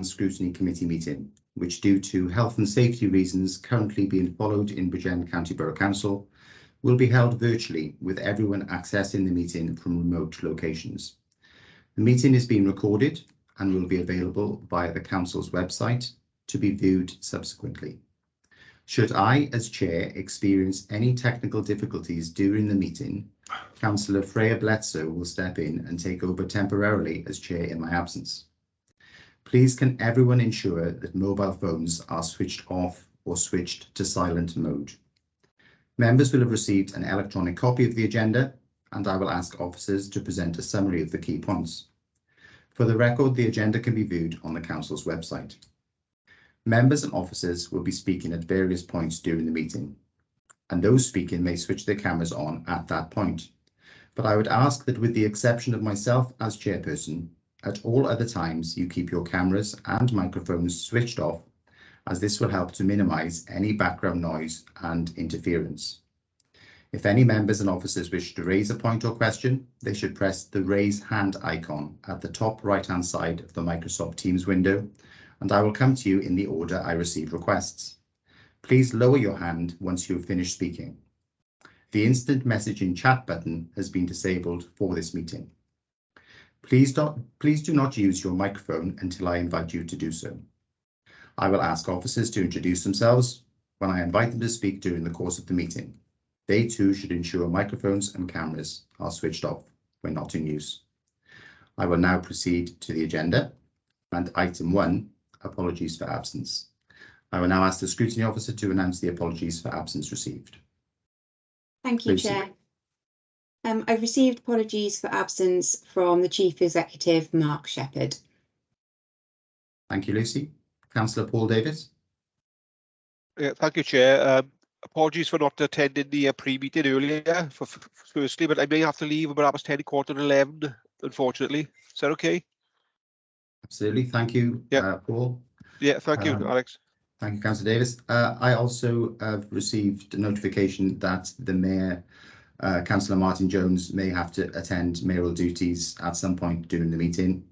Scrutiny Committee meeting, which due to health and safety reasons currently being followed in Bridgend County Borough Council, will be held virtually with everyone accessing the meeting from remote locations. The meeting is being recorded and will be available via the Council's website to be viewed subsequently. Should I, as Chair, experience any technical difficulties during the meeting, Councillor Freya Bledsoe will step in and take over temporarily as Chair in my absence. Please can everyone ensure that mobile phones are switched off or switched to silent mode. Members will have received an electronic copy of the agenda, and I will ask officers to present a summary of the key points. For the record, the agenda can be viewed on the Council's website. Members and officers will be speaking at various points during the meeting, and those speaking may switch their cameras on at that point. But I would ask that, with the exception of myself as chairperson, at all other times you keep your cameras and microphones switched off, as this will help to minimise any background noise and interference. If any members and officers wish to raise a point or question, they should press the raise hand icon at the top right-hand side of the Microsoft Teams window, and I will come to you in the order I receive requests. Please lower your hand once you have finished speaking. The instant messaging chat button has been disabled for this meeting. Please do not use your microphone until I invite you to do so. I will ask officers to introduce themselves when I invite them to speak during the course of the meeting. They too should ensure microphones and cameras are switched off when not in use. I will now proceed to the agenda and item 1, apologies for absence. I will now ask the scrutiny officer to announce the apologies for absence received. Thank you, Lucy. Chair. I've received apologies for absence from the Chief Executive, Mark Shepherd. Thank you, Lucy. Councillor Paul Davis. Yeah, thank you, Chair. Apologies for not attending the pre-meeting earlier, firstly, but I may have to leave about 10, quarter to 11, unfortunately. Is that okay? Absolutely. Thank you, Paul. Yeah, thank you, Alex. Thank you, Councillor Davis. I also have received a notification that the Mayor, Councillor Martin Jones, may have to attend mayoral duties at some point during the meeting,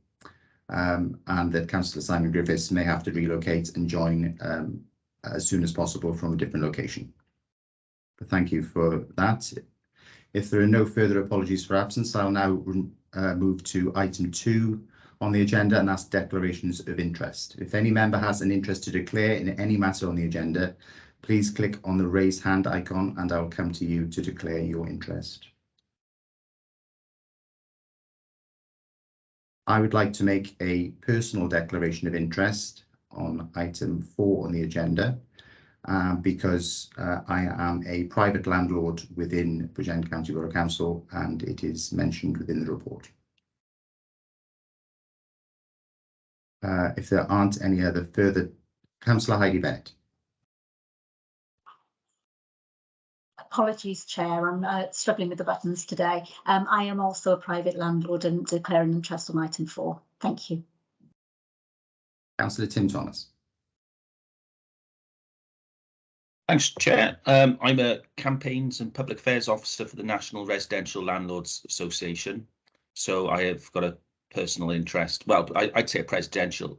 and that Councillor Simon Griffiths may have to relocate and join as soon as possible from a different location. But thank you for that. If there are no further apologies for absence, I'll now move to item 2 on the agenda, and that's declarations of interest. If any member has an interest to declare in any matter on the agenda, please click on the raise hand icon and I'll come to you to declare your interest. I would like to make a personal declaration of interest on item 4 on the agenda, because I am a private landlord within Bridgend County Borough Council, and it is mentioned within the report. If there aren't any other further, Councillor Heidi Bennett. Apologies, Chair, I'm struggling with the buttons today. I am also a private landlord and declaring interest on item 4. Thank you. Councillor Tim Thomas. Thanks, Chair. I'm a campaigns and public affairs officer for the National Residential Landlords Association, so I have got a personal interest. Well, I'd say a prejudicial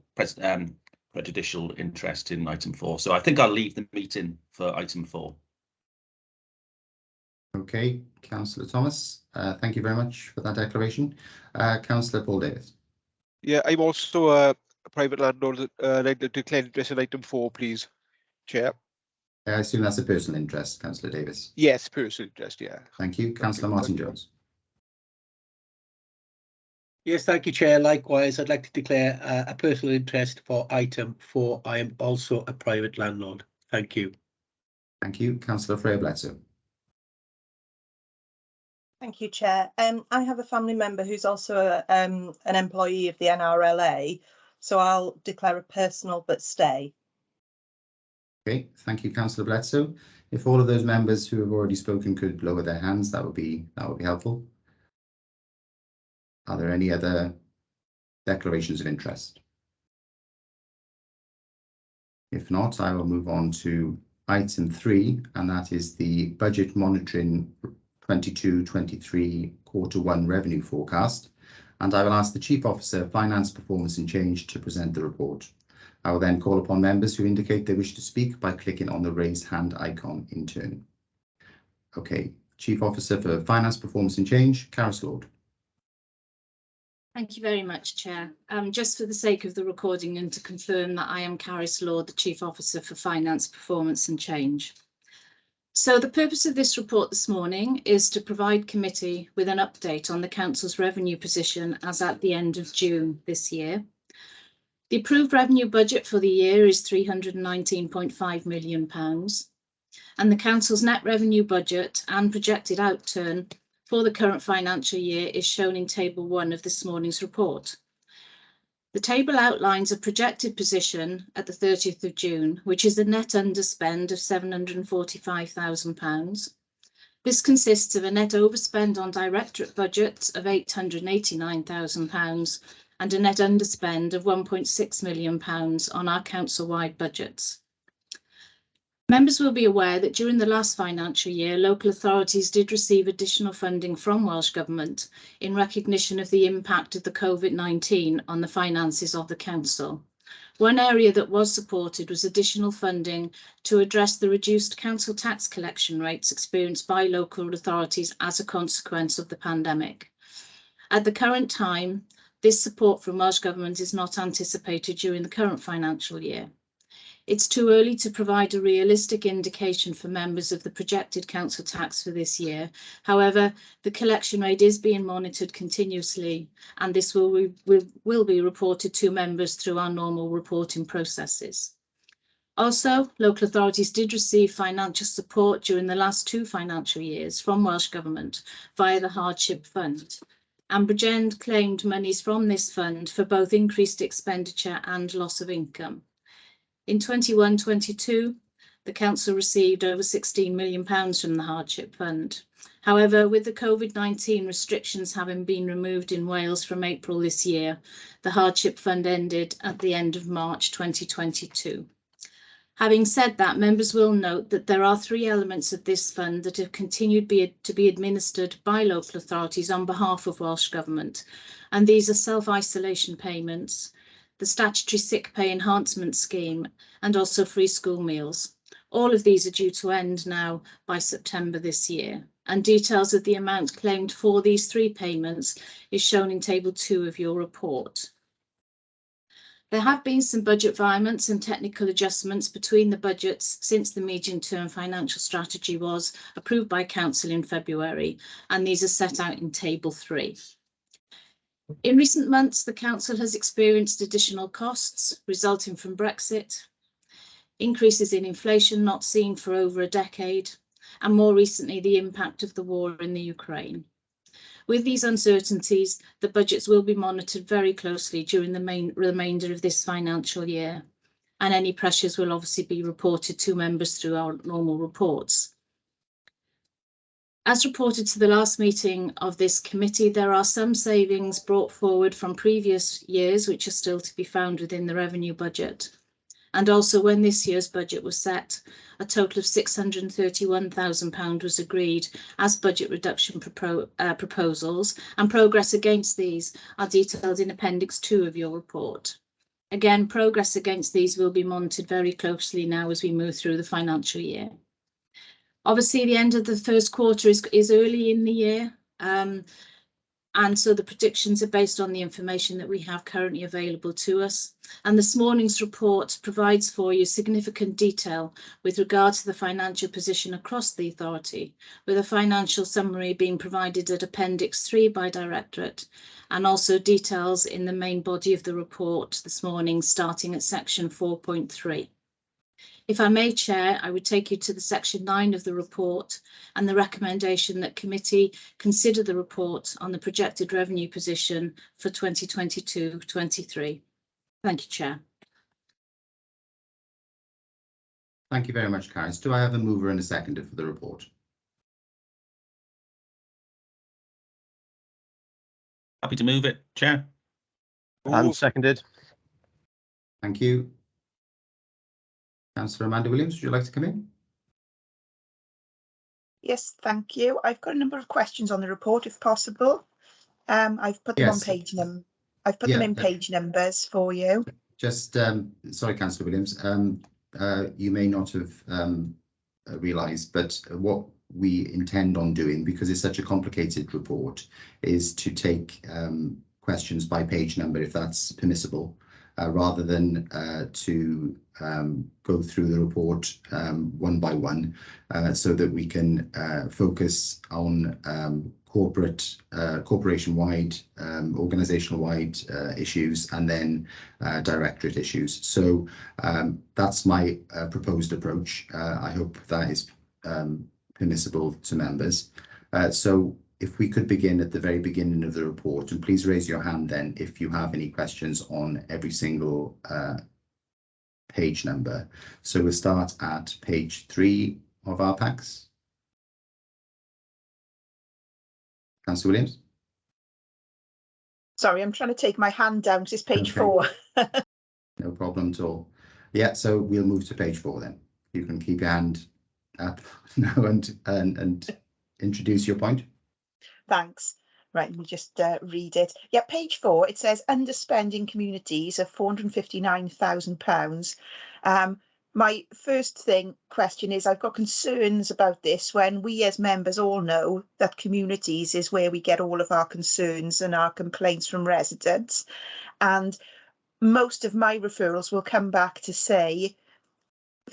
interest in item 4. So I think I'll leave the meeting for item 4. Okay, Councillor Thomas, thank you very much for that declaration. Councillor Paul Davis. Yeah, I'm also a private landlord. I'd like to declare interest in item 4, please, Chair. I assume that's a personal interest, Councillor Davis. Yes, personal interest, yeah. Thank you. Councillor Martin Jones. Yes, thank you, Chair. Likewise, I'd like to declare a personal interest for item 4. I am also a private landlord. Thank you. Thank you. Councillor Freya Bledsoe. Thank you, Chair. I have a family member who's also an employee of the NRLA, so I'll declare a personal but stay. Okay, thank you, Councillor Bledsoe. If all of those members who have already spoken could lower their hands, that would be helpful. Are there any other declarations of interest? If not, I will move on to item 3, and that is the budget monitoring 22-23 Q1 revenue forecast. And I will ask the Chief Officer, Finance, Performance and Change to present the report. I will then call upon members who indicate they wish to speak by clicking on the raise hand icon in turn. Okay, Chief Officer for Finance, Performance and Change, Caris Lord. Thank you very much, Chair. Just for the sake of the recording and to confirm that I am Caris Lord, the Chief Officer for Finance, Performance and Change. So the purpose of this report this morning is to provide committee with an update on the Council's revenue position as at the end of June this year. The approved revenue budget for the year is £319.5 million, and the Council's net revenue budget and projected outturn for the current financial year is shown in Table 1 of this morning's report. The table outlines a projected position at the 30th of June, which is a net underspend of £745,000. This consists of a net overspend on directorate budgets of £889,000 and a net underspend of £1.6 million on our council-wide budgets. Members will be aware that during the last financial year, local authorities did receive additional funding from Welsh Government in recognition of the impact of the COVID-19 on the finances of the council. One area that was supported was additional funding to address the reduced council tax collection rates experienced by local authorities as a consequence of the pandemic. At the current time, this support from Welsh Government is not anticipated during the current financial year. It's too early to provide a realistic indication for members of the projected council tax for this year. However, the collection rate is being monitored continuously, and this will be reported to members through our normal reporting processes. Also, local authorities did receive financial support during the last 2 financial years from Welsh Government via the Hardship Fund. And Bridgend claimed monies from this fund for both increased expenditure and loss of income. In 21-22, the Council received over £16 million from the Hardship Fund. However, with the COVID-19 restrictions having been removed in Wales from April this year, the Hardship Fund ended at the end of March 2022. Having said that, members will note that there are 3 elements of this fund that have continued to be administered by local authorities on behalf of Welsh Government, and these are self-isolation payments, the statutory sick pay enhancement scheme, and also free school meals. All of these are due to end now by September this year, and details of the amount claimed for these 3 payments is shown in Table 2 of your report. There have been some budget variants and technical adjustments between the budgets since the medium-term financial strategy was approved by Council in February, and these are set out in Table 3. In recent months, the Council has experienced additional costs resulting from Brexit, increases in inflation not seen for over a decade, and more recently, the impact of the war in the Ukraine. With these uncertainties, the budgets will be monitored very closely during the remainder of this financial year, and any pressures will obviously be reported to members through our normal reports. As reported to the last meeting of this committee, there are some savings brought forward from previous years, which are still to be found within the revenue budget. And also, when this year's budget was set, a total of £631,000 was agreed as budget reduction proposals, and progress against these are detailed in Appendix 2 of your report. Again, progress against these will be monitored very closely now as we move through the financial year. Obviously, the end of the first quarter is early in the year, and so the predictions are based on the information that we have currently available to us. And this morning's report provides for you significant detail with regard to the financial position across the authority, with a financial summary being provided at Appendix 3 by Directorate, and also details in the main body of the report this morning, starting at section 4.3. If I may, Chair, I would take you to the section 9 of the report and the recommendation that committee consider the report on the projected revenue position for 2022-23. Thank you, Chair. Thank you very much, Caris. Do I have a mover and a seconder for the report? Happy to move it, Chair. And seconded. Thank you. Councillor Amanda Williams, would you like to come in? Yes, thank you. I've got a number of questions on the report, if possible. I've put them on page them in page numbers for you. just sorry, Councillor Williams. You may not have realised, but what we intend on doing, because it's such a complicated report, is to take questions by page number, if that's permissible, rather than to go through the report one by one, so that we can focus on corporation-wide, organisational-wide issues, and then directorate issues. So that's my proposed approach. I hope that is permissible to members. So if we could begin at the very beginning of the report, and please raise your hand then if you have any questions on every single page number. So we'll start at page 3 of our packs. Councillor Williams? Sorry, I'm trying to take my hand down because it's page Okay. 4. No problem at all. Yeah, so we'll move to page 4 then. You can keep your hand up now and introduce your point. Thanks. Right, let me just read it. Yeah, page 4, it says underspending communities of £459,000. My first question is, I've got concerns about this when we as members all know that communities is where we get all of our concerns and our complaints from residents. And most of my referrals will come back to say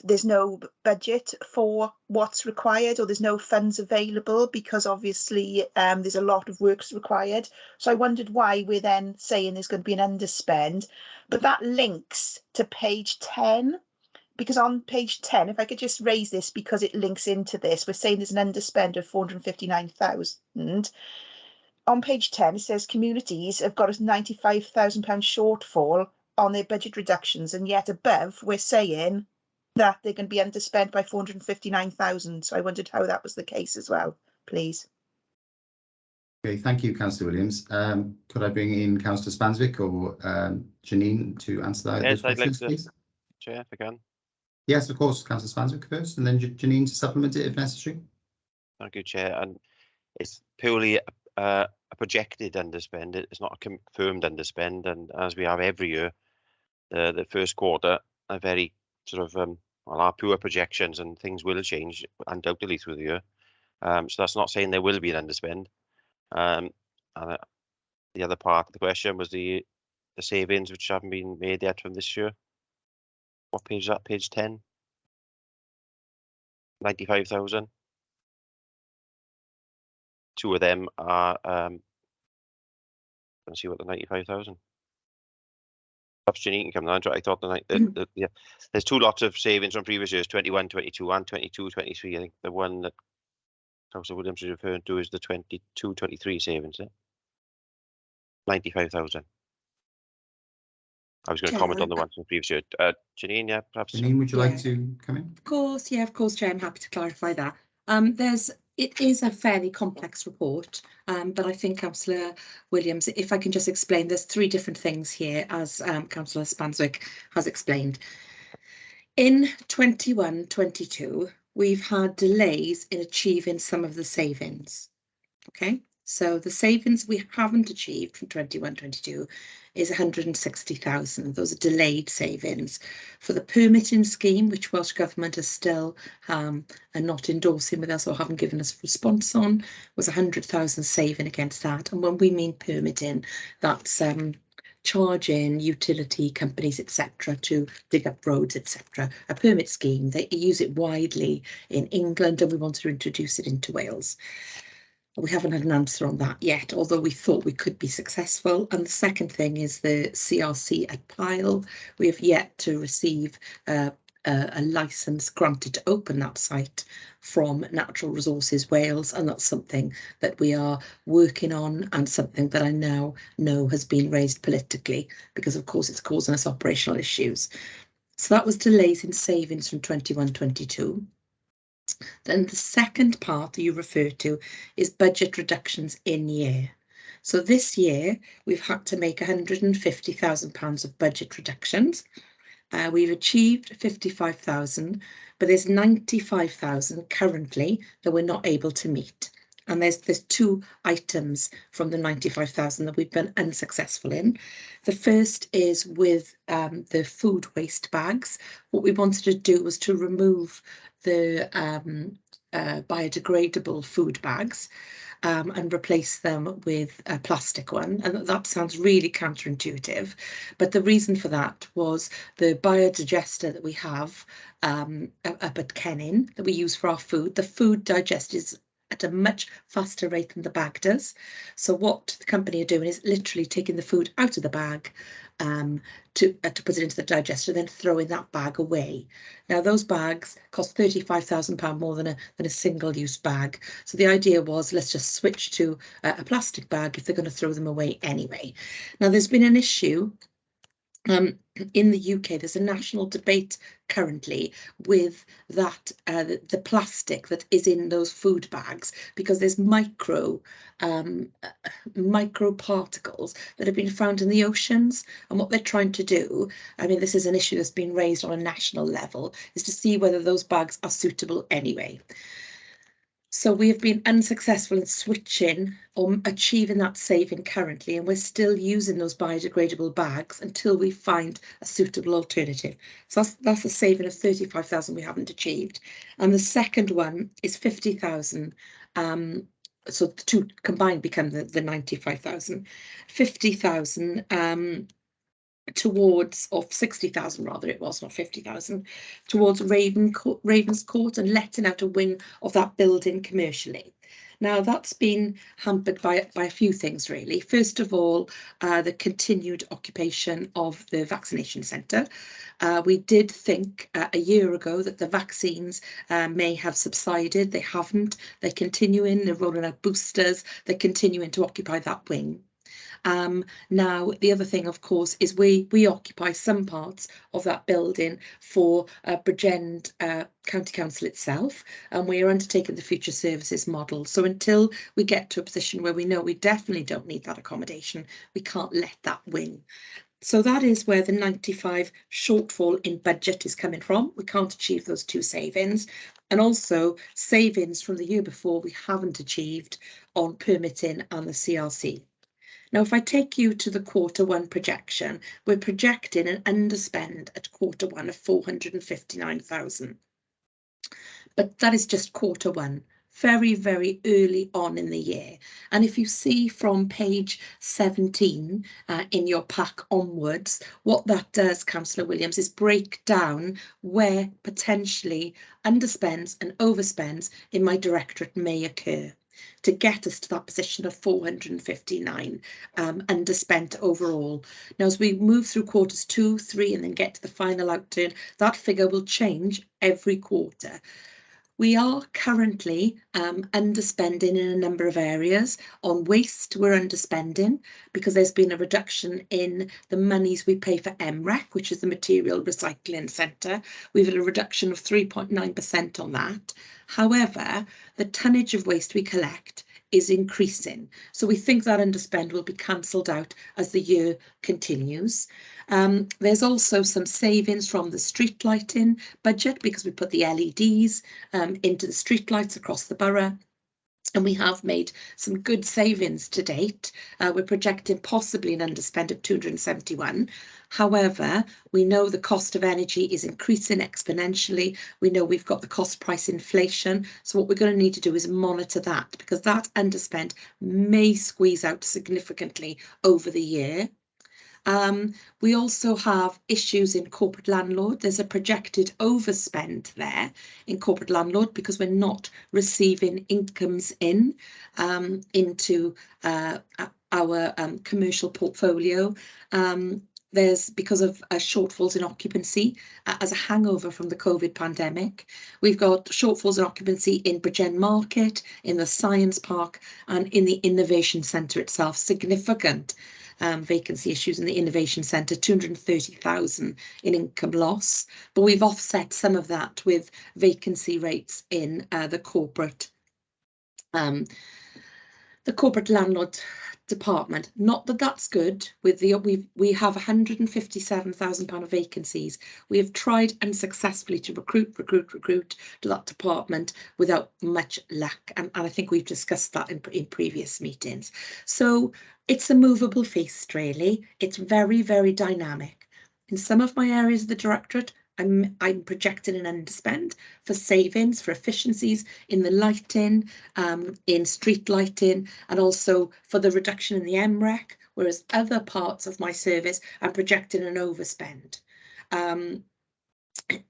there's no budget for what's required, or there's no funds available, because obviously there's a lot of works required. So I wondered why we're then saying there's going to be an underspend. But that links to page 10, because on page 10, if I could just raise this because it links into this, we're saying there's an underspend of 459,000. On page 10, it says communities have got a £95,000 shortfall on their budget reductions, and yet above we're saying that they're going to be underspent by 459,000. So I wondered how that was the case as well, please. Okay, thank you, Councillor Williams. Could I bring in Councillor Spanswick or Janine to answer that? Yes, I'd like to, please? Chair, if I can. Yes, of course, Councillor Spanswick first, and then Janine to supplement it if necessary. Thank you, Chair. And it's purely a projected underspend. It's not a confirmed underspend. And as we have every year, the first quarter are very sort of well, our poor projections, and things will change undoubtedly through the year. So that's not saying there will be an underspend. And the other part of the question was the savings which haven't been made yet from this year. What page is that? Page 10? 95,000. 2 of them are let's see what the 95,000. Perhaps Janine can come down. I thought yeah, there's 2 lots of savings from previous years, 21, 22 and 22, 23. I think the one that Councillor Williams is referring to is the 22, 23 savings. 95,000. I was going to comment on the ones from previous year. Janine, yeah, perhaps. Janine, would you like to come in? Of course, Chair, I'm happy to clarify that. It is a fairly complex report, but I think Councillor Williams, if I can just explain, there's 3 different things here, as Councillor Spanswick has explained. In 21-22, we've had delays in achieving some of the savings. Okay, so the savings we haven't achieved from 21-22 is 160,000. Those are delayed savings. For the permitting scheme, which Welsh Government is still are not endorsing with us or haven't given us a response on, was 100,000 saving against that. And when we mean permitting, that's charging utility companies, etc., to dig up roads, etc. A permit scheme. They use it widely in England, and we want to introduce it into Wales. We haven't had an answer on that yet, although we thought we could be successful. And the second thing is the CRC at Pyle. We have yet to receive a licence granted to open that site from Natural Resources Wales, and that's something that we are working on, and something that I now know has been raised politically, because of course it's causing us operational issues. So that was delays in savings from 21-22. Then the second part that you refer to is budget reductions in year. So this year we've had to make £150,000 of budget reductions. We've achieved 55,000, but there's 95,000 currently that we're not able to meet. And there's two items from the 95,000 that we've been unsuccessful in. The first is with the food waste bags. What we wanted to do was to remove the biodegradable food bags and replace them with a plastic one. And that sounds really counterintuitive, but the reason for that was the biodigester that we have up at Kennin that we use for our food. The food digests at a much faster rate than the bag does. So what the company are doing is literally taking the food out of the bag to put it into the digester, then throwing that bag away. Now those bags cost £35,000 more than a single-use bag. So the idea was, let's just switch to a plastic bag if they're going to throw them away anyway. Now there's been an issue in the UK. There's a national debate currently with that the plastic that is in those food bags, because there's micro particles that have been found in the oceans. And what they're trying to do, I mean, this is an issue that's been raised on a national level, is to see whether those bags are suitable anyway. So we have been unsuccessful in switching or achieving that saving currently, and we're still using those biodegradable bags until we find a suitable alternative. So that's a saving of 35,000 we haven't achieved. And the second one is 50,000. So the two combined become the 95,000. 50,000 towards, or 60,000 rather, it was not 50,000, towards Ravens Court and letting out a wing of that building commercially. Now that's been hampered by a few things really. First of all, the continued occupation of the vaccination centre. We did think a year ago that the vaccines may have subsided. They haven't. They're continuing, they're rolling out boosters, they're continuing to occupy that wing. Now, the other thing, of course, is we occupy some parts of that building for Bridgend County Council itself, and we are undertaking the future services model. So until we get to a position where we know we definitely don't need that accommodation, we can't let that wing. So that is where the 95 shortfall in budget is coming from. We can't achieve those two savings, and also savings from the year before we haven't achieved on permitting and the CRC. Now, if I take you to the Q1 projection, we're projecting an underspend at Q1 of 459,000. But that is just Q1, very, very early on in the year. And if you see from page 17 in your pack onwards, what that does, Councillor Williams, is break down where potentially underspends and overspends in my directorate may occur, to get us to that position of 459 underspent overall. Now, as we move through quarters 2, 3, and then get to the final outturn, that figure will change every quarter. We are currently underspending in a number of areas. On waste, we're underspending because there's been a reduction in the monies we pay for MREC, which is the Material Recycling Centre. We've had a reduction of 3.9% on that. However, the tonnage of waste we collect is increasing. So we think that underspend will be cancelled out as the year continues. There's also some savings from the street lighting budget because we put the LEDs into the street lights across the borough. And we have made some good savings to date. We're projecting possibly an underspend of 271. However, we know the cost of energy is increasing exponentially. We know we've got the cost price inflation. So what we're going to need to do is monitor that, because that underspend may squeeze out significantly over the year. We also have issues in corporate landlord. There's a projected overspend there in corporate landlord because we're not receiving incomes into our commercial portfolio. There's, because of shortfalls in occupancy as a hangover from the COVID pandemic. We've got shortfalls in occupancy in Bridgend Market, in the Science Park, and in the Innovation Centre itself. Significant vacancy issues in the Innovation Centre, 230,000 in income loss, but we've offset some of that with vacancy rates in the corporate landlord department. Not that that's good. With the we have £157,000 of vacancies. We have tried unsuccessfully to recruit to that department without much luck, and I think we've discussed that in previous meetings. So it's a movable feast, really. It's very, very dynamic. In some of my areas of the directorate, I'm projecting an underspend for savings, for efficiencies in the lighting, in street lighting, and also for the reduction in the MREC, whereas other parts of my service, I'm projecting an overspend.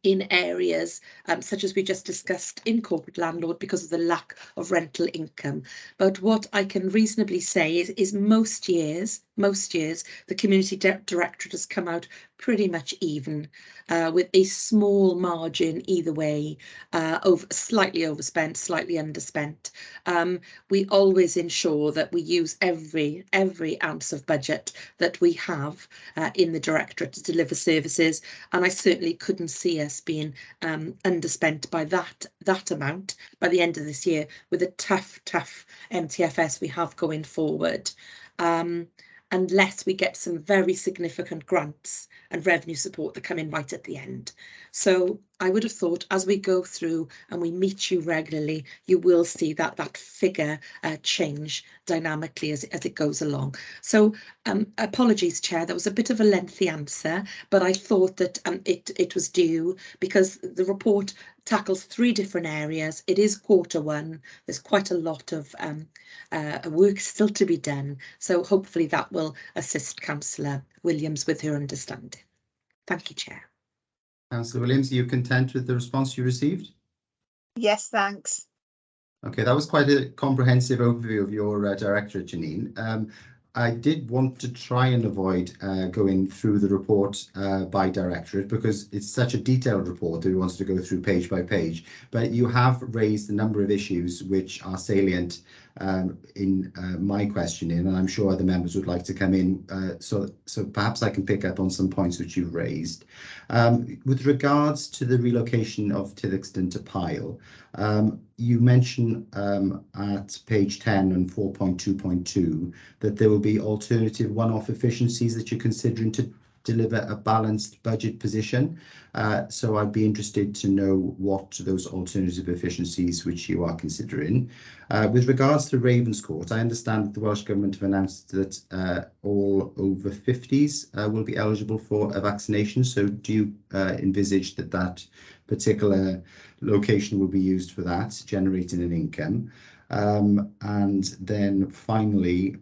In areas such as we just discussed in corporate landlord because of the lack of rental income. But what I can reasonably say is most years the community directorate has come out pretty much even, with a small margin either way, slightly overspent, slightly underspent. We always ensure that we use every ounce of budget that we have in the directorate to deliver services, and I certainly couldn't see us being underspent by that amount by the end of this year, with a tough MTFS we have going forward, unless we get some very significant grants and revenue support that come in right at the end. So I would have thought as we go through and we meet you regularly, you will see that figure change dynamically as it goes along. So apologies, Chair, that was a bit of a lengthy answer, but I thought that it was due because the report tackles 3 different areas. It is Q1. There's quite a lot of work still to be done. So hopefully that will assist Councillor Williams with her understanding. Thank you, Chair. Councillor Williams, are you content with the response you received? Yes, thanks. Okay, that was quite a comprehensive overview of your directorate, Janine. I did want to try and avoid going through the report by directorate because it's such a detailed report that we wanted to go through page by page. But you have raised a number of issues which are salient in my questioning, and I'm sure other members would like to come in. So perhaps I can pick up on some points which you've raised. With regards to the relocation of Tillixton to Pyle, you mention at page 10 and 4.2.2 that there will be alternative one-off efficiencies that you're considering to deliver a balanced budget position. So I'd be interested to know what those alternative efficiencies which you are considering. With regards to Ravenscourt, I understand that the Welsh Government have announced that all over 50s will be eligible for a vaccination. So do you envisage that particular location will be used for that, generating an income? And then finally,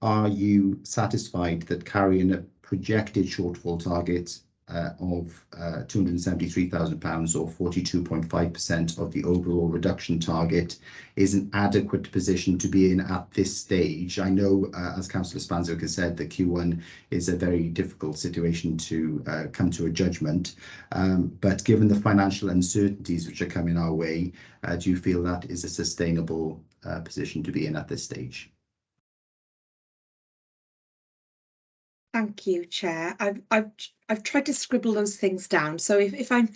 are you satisfied that carrying a projected shortfall target of £273,000 or 42.5% of the overall reduction target is an adequate position to be in at this stage? I know, as Councillor Spanzoke has said, that Q1 is a very difficult situation to come to a judgment, but given the financial uncertainties which are coming our way, do you feel that is a sustainable position to be in at this stage? Thank you, Chair. I've tried to scribble those things down. So if I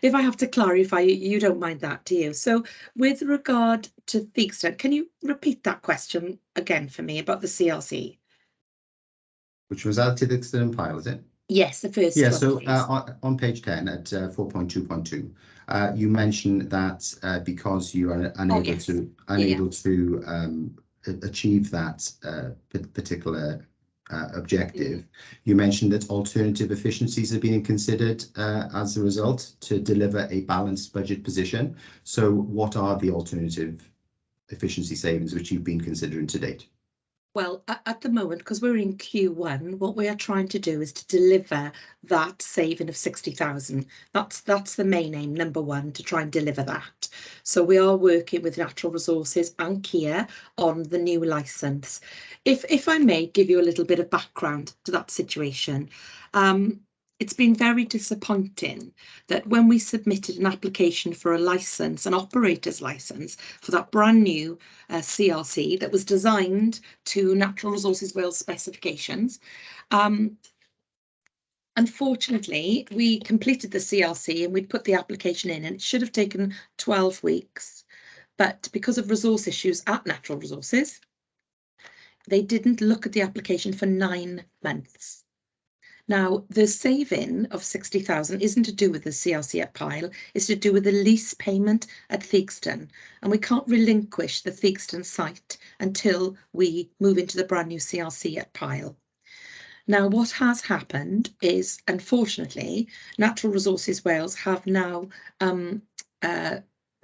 have to clarify, you don't mind that, do you? So with regard to Theakston, can you repeat that question again for me about the CLC? Which was at Tillixton and Pyle, is it? Yes, the first Yeah, one, so please. on page 10 at 4.2.2, you mentioned that because you are unable to achieve that particular objective, you mentioned that alternative efficiencies are being considered as a result to deliver a balanced budget position. So what are the alternative efficiency savings which you've been considering to date? Well, at the moment, because we're in Q1, what we are trying to do is to deliver that saving of 60,000. That's the main aim, number one, to try and deliver that. So we are working with Natural Resources and Kia on the new licence. If I may give you a little bit of background to that situation. It's been very disappointing that when we submitted an application for a licence, an operator's licence, for that brand new CLC that was designed to Natural Resources Wales specifications, unfortunately, we completed the CLC and we'd put the application in and it should have taken 12 weeks. But because of resource issues at Natural Resources, they didn't look at the application for 9 months. Now, the saving of 60,000 isn't to do with the CLC at Pyle, it's to do with the lease payment at Theakston. And we can't relinquish the Theakston site until we move into the brand new CLC at Pyle. Now, what has happened is, unfortunately, Natural Resources Wales have now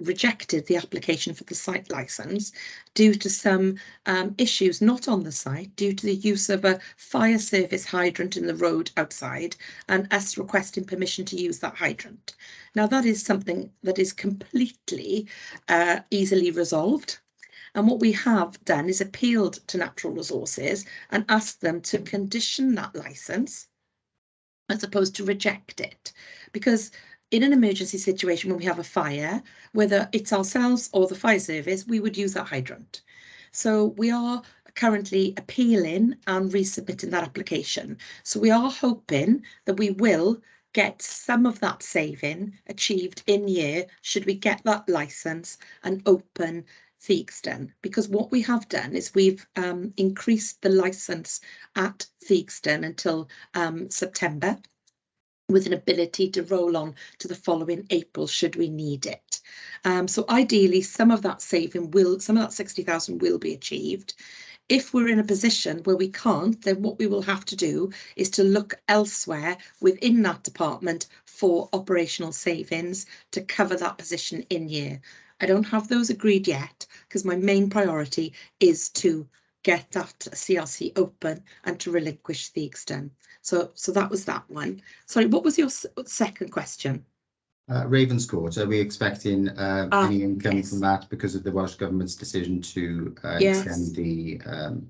rejected the application for the site licence due to some issues not on the site, due to the use of a fire service hydrant in the road outside and us requesting permission to use that hydrant. Now, that is something that is completely easily resolved. And what we have done is appealed to Natural Resources and asked them to condition that licence as opposed to reject it. Because in an emergency situation, when we have a fire, whether it's ourselves or the fire service, we would use that hydrant. So we are currently appealing and resubmitting that application. So we are hoping that we will get some of that saving achieved in year should we get that licence and open Theakston, because what we have done is we've increased the licence at Theakston until September, with an ability to roll on to the following April should we need it. So ideally, some of that 60,000 will be achieved. If we're in a position where we can't, then what we will have to do is to look elsewhere within that department for operational savings to cover that position in year. I don't have those agreed yet because my main priority is to get that CLC open and to relinquish Theakston. So that was that one. Sorry, what was your second question? Ravenscourt, are we expecting any income yes. from that because of the Welsh Government's decision to Yes. extend the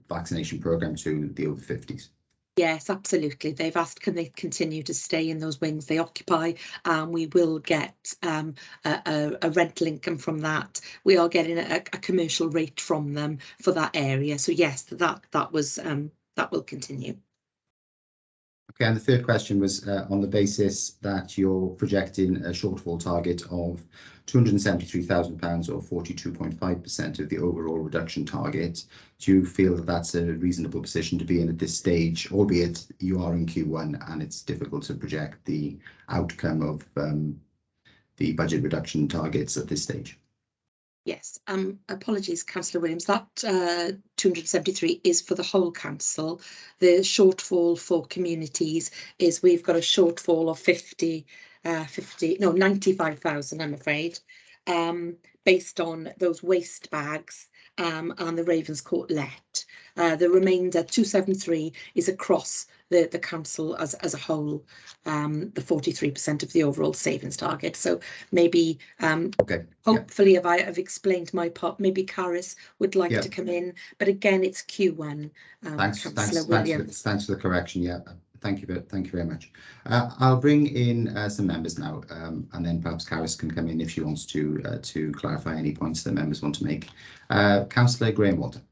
vaccination programme to the over 50s? Yes, absolutely. They've asked can they continue to stay in those wings they occupy, and we will get a rental income from that. We are getting a commercial rate from them for that area. So yes, that will continue. Okay, and the third question was on the basis that you're projecting a shortfall target of £273,000 or 42.5% of the overall reduction target. Do you feel that that's a reasonable position to be in at this stage, albeit you are in Q1 and it's difficult to project the outcome of the budget reduction targets at this stage? Yes, apologies, Councillor Williams, that 273 is for the whole council. The shortfall for communities is we've got a shortfall of 95,000, I'm afraid, based on those waste bags and the Ravenscourt let. The remainder 273 is across the council as a whole, the 43% of the overall savings target. So maybe okay, hopefully if I have explained my part, maybe Caris would like to come in, but again it's Q1. Thanks for the correction. Yeah, thank you very much. I'll bring in some members now, and then perhaps Caris can come in if she wants to clarify any points that members want to make. Councillor Graham Walter.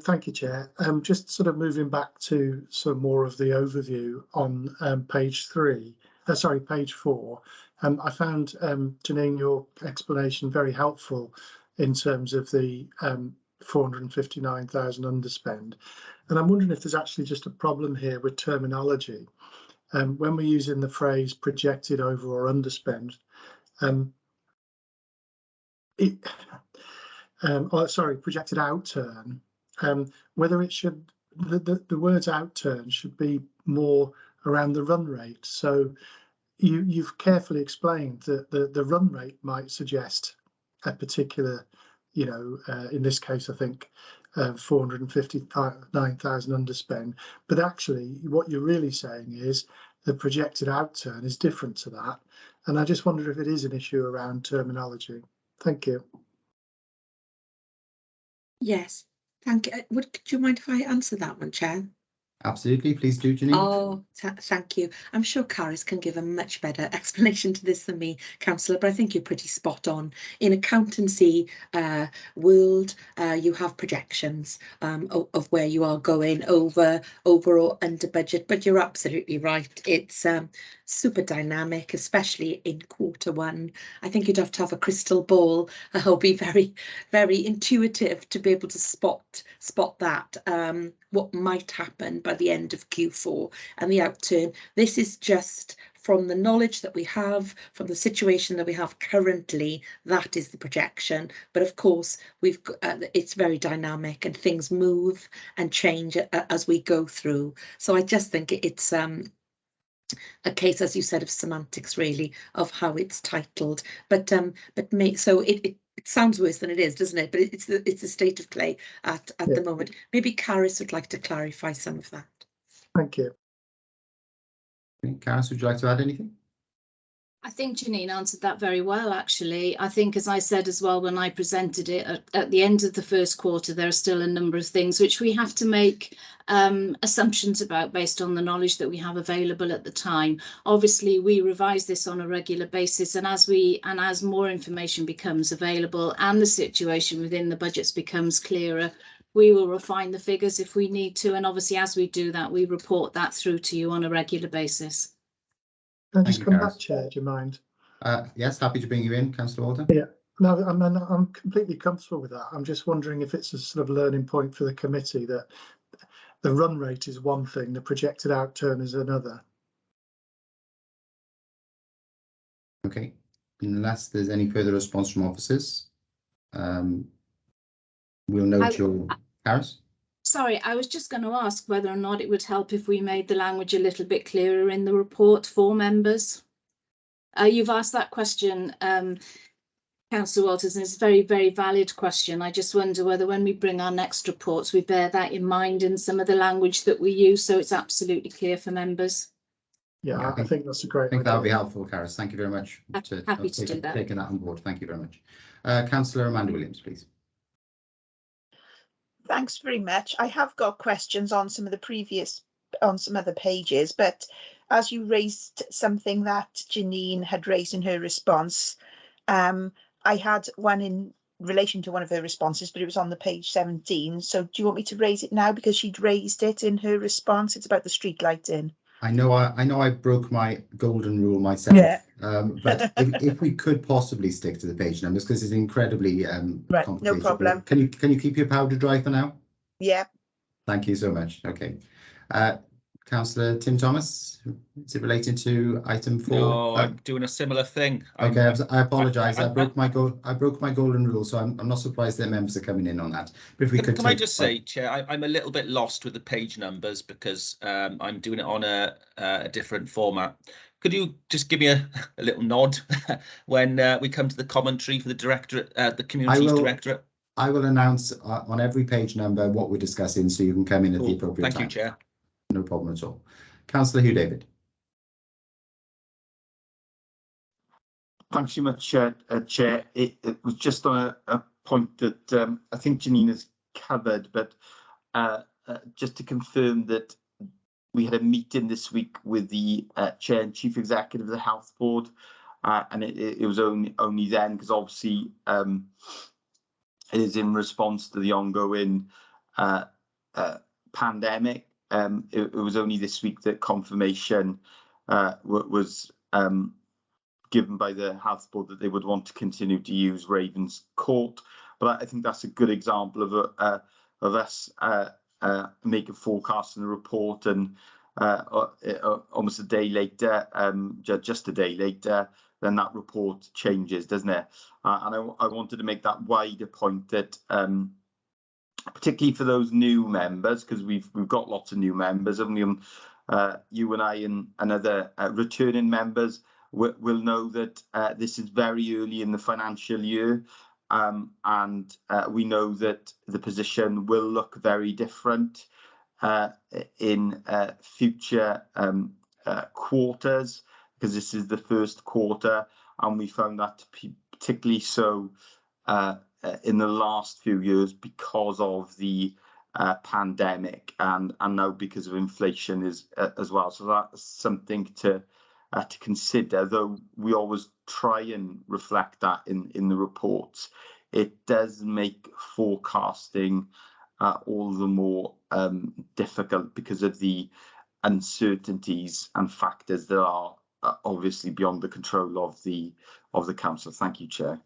Thank you, Chair. Just sort of moving back to some more of the overview on page 4. I found, Janine, your explanation very helpful in terms of the 459,000 underspend. And I'm wondering if there's actually just a problem here with terminology. When we're using the phrase projected over or underspend, projected outturn, whether it should, the words outturn should be more around the run rate. So you've carefully explained that the run rate might suggest a particular, in this case, I think 459,000 underspend. But actually, what you're really saying is the projected outturn is different to that. And I just wonder if it is an issue around terminology. Thank you. Yes, thank you. Do you mind if I answer that one, Chair? Absolutely, please do, Janine. Oh, thank you. I'm sure Caris can give a much better explanation to this than me, Councillor, but I think you're pretty spot on. In accountancy world, you have projections of where you are going over or under budget, but you're absolutely right. It's super dynamic, especially in Q1. I think you'd have to have a crystal ball or be very, very intuitive to be able to spot that, what might happen by the end of Q4 and the outturn. This is just from the knowledge that we have, from the situation that we have currently, that is the projection. But of course, we've it's very dynamic and things move and change as we go through. So I just think it's a case, as you said, of semantics, really, of how it's titled. But it sounds worse than it is, doesn't it? But it's the state of play at the moment. Maybe Caris would like to clarify some of that. Thank you. Caris, would you like to add anything? I think Janine answered that very well, actually. I think, as I said as well, when I presented it at the end of the first quarter, there are still a number of things which we have to make assumptions about based on the knowledge that we have available at the time. Obviously, we revise this on a regular basis, and as more information becomes available and the situation within the budgets becomes clearer, we will refine the figures if we need to. And obviously, as we do that, we report that through to you on a regular basis. Can I just come back, Chair? Do you mind? Yes, happy to bring you in, Councillor Walter. Yeah, no, I'm completely comfortable with that. I'm just wondering if it's a sort of learning point for the committee that the run rate is one thing, the projected outturn is another. Okay, unless there's any further response from officers, we'll note your Caris. Sorry, I was just going to ask whether or not it would help if we made the language a little bit clearer in the report for members. You've asked that question, Councillor Walters, and it's a very, very valid question. I just wonder whether when we bring our next reports, we bear that in mind in some of the language that we use, so it's absolutely clear for members. Yeah, I think that's a great idea. I think that would be helpful, Caris. Thank you very much. Happy to do that. Taking that on board. Thank you very much. Councillor Amanda Williams, please. Thanks very much. I have got questions on some of the previous, on some other pages, but as you raised something that Janine had raised in her response, I had one in relation to one of her responses, but it was on the page 17. So do you want me to raise it now because she'd raised it in her response? It's about the street lighting. I know I broke my golden rule myself. Yeah. But if we could possibly stick to the page numbers because it's incredibly right, complicated. no problem. Can you keep your powder dry for now? Yeah. Thank you so much. Okay. Councillor Tim Thomas, is it relating to item 4? No, I'm doing a similar thing. Okay, I apologise. I broke my golden rule, so I'm not surprised that members are coming in on that. But if we could, can I just say, Chair, I'm a little bit lost with the page numbers because I'm doing it on a different format. Could you just give me a little nod when we come to the commentary for the directorate, the communities directorate? I will announce on every page number what we're discussing, so you can come in at the appropriate time. Thank you, Chair. No problem at all. Councillor Hugh David. Thanks very much, Chair. It was just on a point that I think Janine has covered, but just to confirm that we had a meeting this week with the Chair and Chief Executive of the Health Board, and it was only then, because obviously it is in response to the ongoing pandemic. It was only this week that confirmation was given by the Health Board that they would want to continue to use Ravens Court. But I think that's a good example of us making forecasts in a report, and almost a day later, just a day later, then that report changes, doesn't it? And I wanted to make that wider point that particularly for those new members, because we've got lots of new members, and you and I and other returning members will know that this is very early in the financial year, and we know that the position will look very different in future quarters, because this is the first quarter, and we found that to be particularly so in the last few years because of the pandemic, and now because of inflation is as well. So that's something to consider, though we always try and reflect that in the reports. It does make forecasting all the more difficult because of the uncertainties and factors that are obviously beyond the control of the council. Thank you, Chair.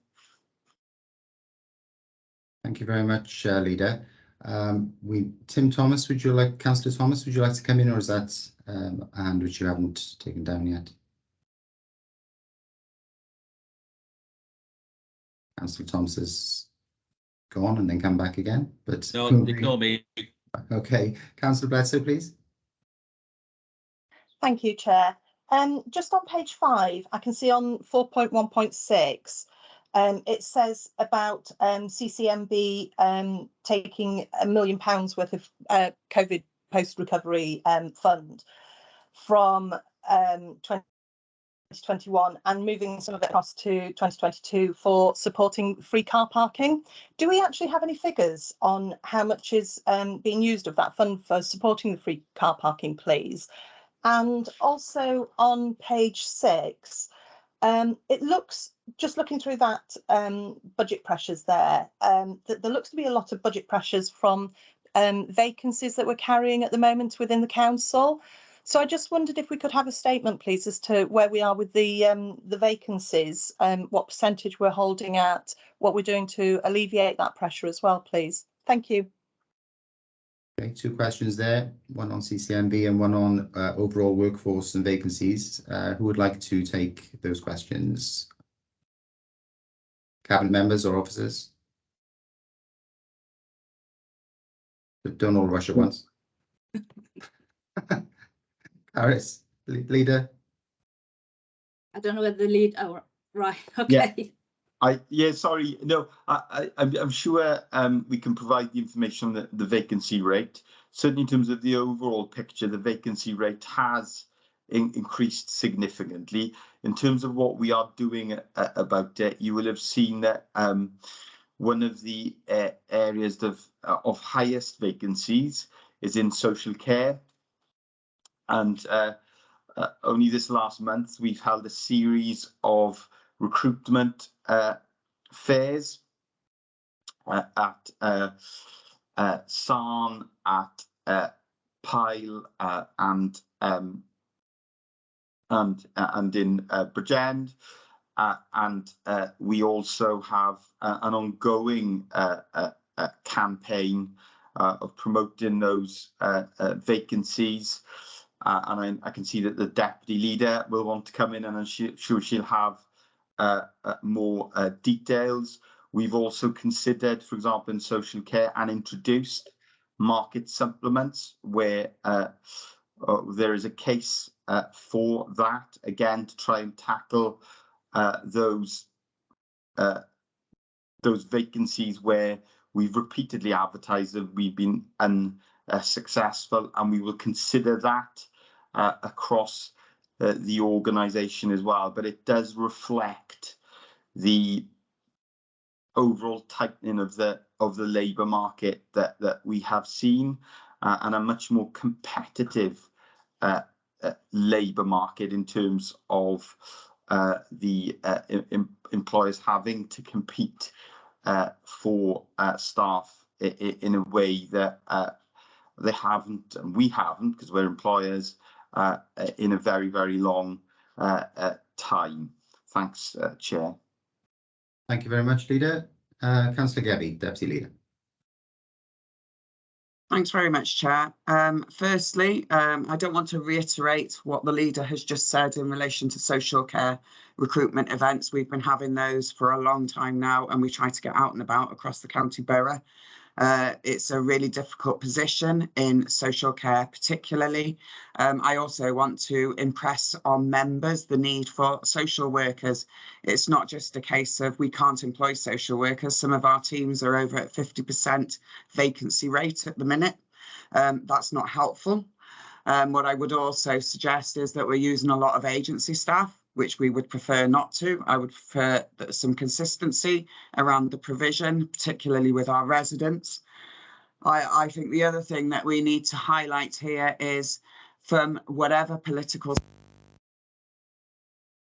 Thank you very much, Leader. Tim Thomas, Councillor Thomas, would you like to come in, or is that a hand which you haven't taken down yet? Councillor Thomas has gone and then come back again, but no, ignore me. Okay, Councillor Bledsoe, please. Thank you, Chair. Just on page 5, I can see on 4.1.6, it says about CCMB taking £1 million worth of COVID post-recovery fund from 2021 and moving some of it across to 2022 for supporting free car parking. Do we actually have any figures on how much is being used of that fund for supporting the free car parking, please? And also on page 6, it looks, just looking through that budget pressures there, that there looks to be a lot of budget pressures from vacancies that we're carrying at the moment within the council. So I just wondered if we could have a statement, please, as to where we are with the vacancies, what percentage we're holding at, what we're doing to alleviate that pressure as well, please. Thank you. Okay, 2 questions there, one on CCMB and one on overall workforce and vacancies. Who would like to take those questions? Cabinet members or officers? But don't all rush at once. Harris, Leader. I don't know whether the lead. Oh, right. Okay. Yeah. Sorry. No, I'm sure we can provide the information on the vacancy rate. Certainly in terms of the overall picture, the vacancy rate has increased significantly. In terms of what we are doing about it, you will have seen that one of the areas of highest vacancies is in social care. And only this last month, we've held a series of recruitment fairs at Sarn, at Pyle, and in Bridgend, and we also have an ongoing campaign of promoting those vacancies. And I can see that the deputy leader will want to come in, and I'm sure she'll have more details. We've also considered, for example, in social care, and introduced market supplements where there is a case for that, again, to try and tackle those vacancies where we've repeatedly advertised that we've been unsuccessful, and we will consider that across the organisation as well. But it does reflect the overall tightening of the labour market that we have seen, and a much more competitive labour market in terms of the employers having to compete for staff in a way that they haven't, and we haven't, because we're employers, in a very, very long time. Thanks, Chair. Thank you very much, Leader. Councillor Gebby, Deputy Leader. Thanks very much, Chair. Firstly, I don't want to reiterate what the Leader has just said in relation to social care recruitment events. We've been having those for a long time now, and we try to get out and about across the county borough. It's a really difficult position in social care, particularly. I also want to impress on members the need for social workers. It's not just a case of we can't employ social workers. Some of our teams are over at 50% vacancy rate at the minute. That's not helpful. What I would also suggest is that we're using a lot of agency staff, which we would prefer not to. I would prefer some consistency around the provision, particularly with our residents. I think the other thing that we need to highlight here is, from whatever political,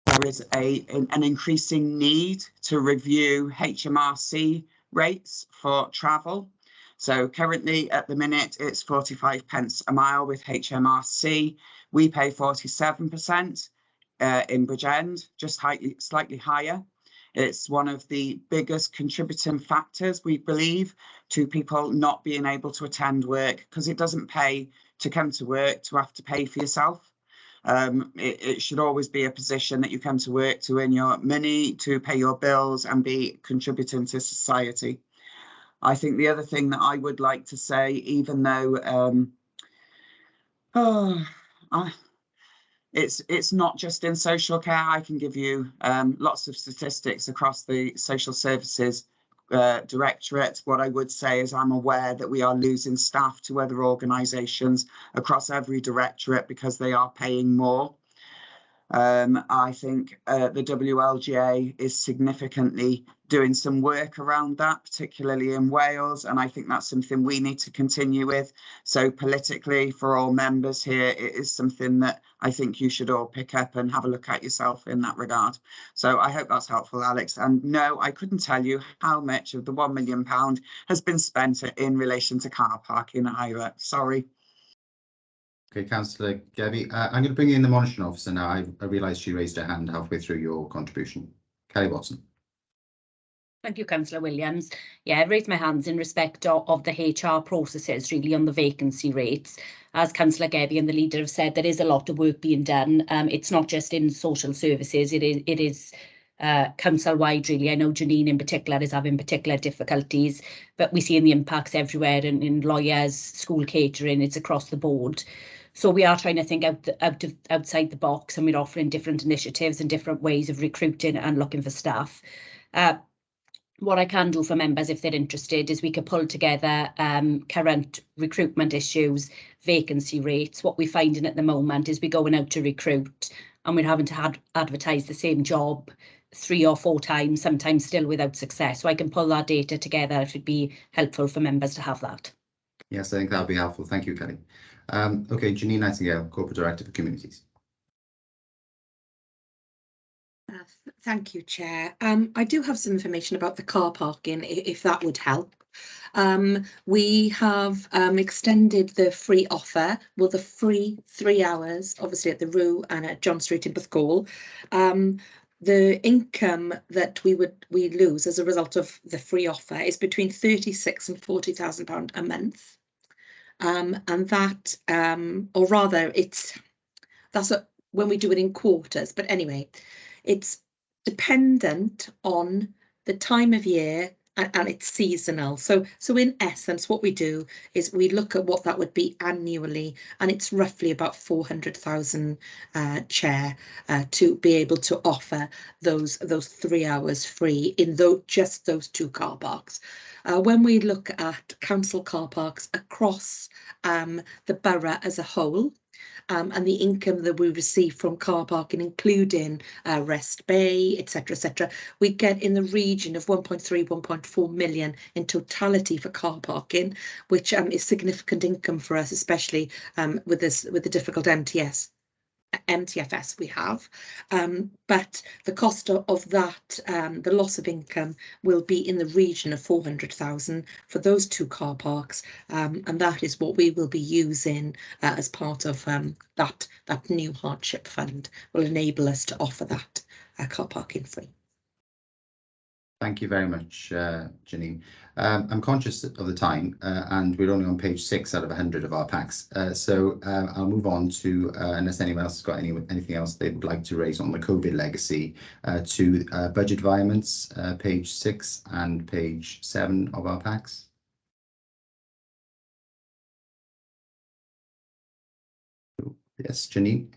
there is an increasing need to review HMRC rates for travel. So currently at the minute it's 45 pence a mile with HMRC. We pay 47% in Bridgend, just slightly higher. It's one of the biggest contributing factors, we believe, to people not being able to attend work, because it doesn't pay to come to work to have to pay for yourself. It should always be a position that you come to work to earn your money, to pay your bills and be contributing to society. I think the other thing that I would like to say, even though it's not just in social care, I can give you lots of statistics across the social services directorate. What I would say is I'm aware that we are losing staff to other organisations across every directorate because they are paying more. I think the WLGA is significantly doing some work around that, particularly in Wales, and I think that's something we need to continue with. So politically, for all members here, it is something that I think you should all pick up and have a look at yourself in that regard. So I hope that's helpful, Alex. And no, I couldn't tell you how much of the £1 million has been spent in relation to car parking either. Sorry. Okay, Councillor Gabby. I'm going to bring in the monitoring officer now. I realised she raised her hand halfway through your contribution. Kelly Watson. Thank you, Councillor Williams. Yeah, I raised my hands in respect of the HR processes, really, on the vacancy rates. As Councillor Gabby and the leader have said, there is a lot of work being done. It's not just in social services, it is council-wide, really. I know Janine in particular is having particular difficulties, but we're seeing the impacts everywhere in lawyers, school catering, it's across the board. So we are trying to think outside the box, and we're offering different initiatives and different ways of recruiting and looking for staff. What I can do for members, if they're interested, is we could pull together current recruitment issues, vacancy rates. What we're finding at the moment is we're going out to recruit and we're having to advertise the same job 3 or 4 times, sometimes still without success. So I can pull that data together. It would be helpful for members to have that. Yes, I think that would be helpful. Thank you, Kelly. Okay, Janine Nightingale, Corporate Director for Communities. Thank you, Chair. I do have some information about the car parking, if that would help. We have extended the free offer, well, the free 3 hours, obviously at the Roo and at John Street in Bethgall. The income that we lose as a result of the free offer is between £36,000 and £40,000 a month. And that, or rather, that's when we do it in quarters. But anyway, it's dependent on the time of year and it's seasonal. So in essence, what we do is we look at what that would be annually, and it's roughly about 400,000 Chair, to be able to offer those 3 hours free in just those 2 car parks. When we look at council car parks across the borough as a whole, and the income that we receive from car parking, including Rest Bay, etc., we get in the region of 1.3, 1.4 million in totality for car parking, which is significant income for us, especially with the difficult MTFS we have, but the cost of that, the loss of income, will be in the region of 400,000 for those 2 car parks, and that is what we will be using as part of that new hardship fund. Will enable us to offer that car parking free. Thank you very much, Janine. I'm conscious of the time, and we're only on page 6 out of 100 of our packs. So I'll move on to, unless anyone else has got anything else they would like to raise on the COVID legacy, to budget environments, page 6 and page 7 of our packs. Yes, Janine.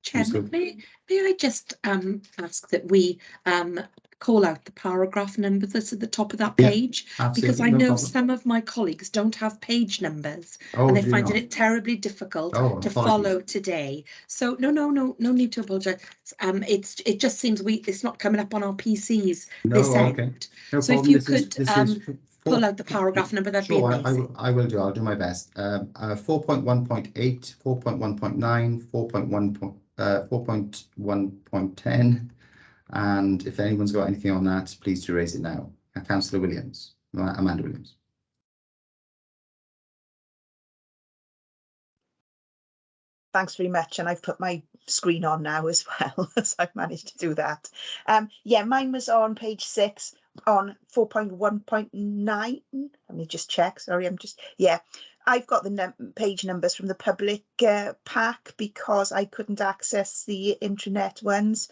Chairman, may I just ask that we call out the paragraph number that's at the top of that page, because I know some of my colleagues don't have page numbers and they find it terribly difficult to follow today. So no need to apologise. It just seems it's not coming up on our PCs this end. No so problem. if you could pull out the paragraph number that'd be Sure, amazing. I will do. I'll do my best. 4.1.8, 4.1.9, 4.1.10, and if anyone's got anything on that, please do raise it now. Councillor Williams, Amanda Williams. Thanks very much, and I've put my screen on now as well, so I've managed to do that. Yeah, mine was on page 6 on 4.1.9. Let me just check. Sorry, I've got the page numbers from the public pack because I couldn't access the intranet ones.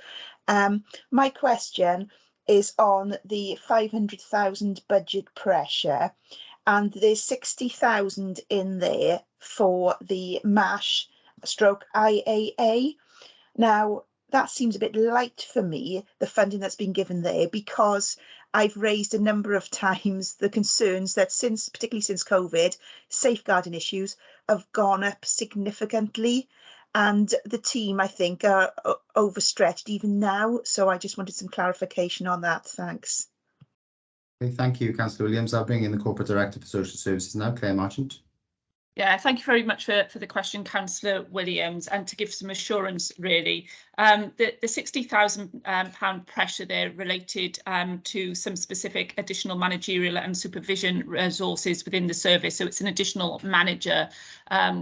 My question is on the 500,000 budget pressure, and there's 60,000 in there for the MASH stroke IAA. Now, that seems a bit light for me, the funding that's been given there, because I've raised a number of times the concerns that particularly since COVID, safeguarding issues have gone up significantly, and the team, I think, are overstretched even now. So I just wanted some clarification on that. Thanks. Okay, thank you, Councillor Williams. I'll bring in the Corporate Director for Social Services now, Claire Marchant. Yeah, thank you very much for the question, Councillor Williams, and to give some assurance, really. The £60,000 pressure there related to some specific additional managerial and supervision resources within the service. So it's an additional manager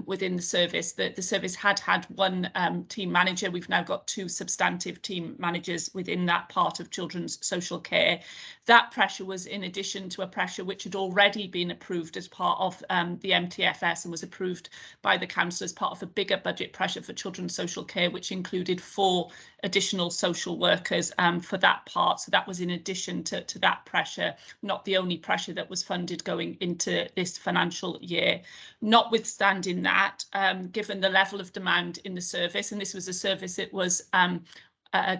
within the service. The service had one team manager. We've now got 2 substantive team managers within that part of children's social care. That pressure was in addition to a pressure which had already been approved as part of the MTFS and was approved by the council as part of a bigger budget pressure for children's social care, which included 4 additional social workers for that part. So that was in addition to that pressure, not the only pressure that was funded going into this financial year. Notwithstanding that, given the level of demand in the service, and this was a service that was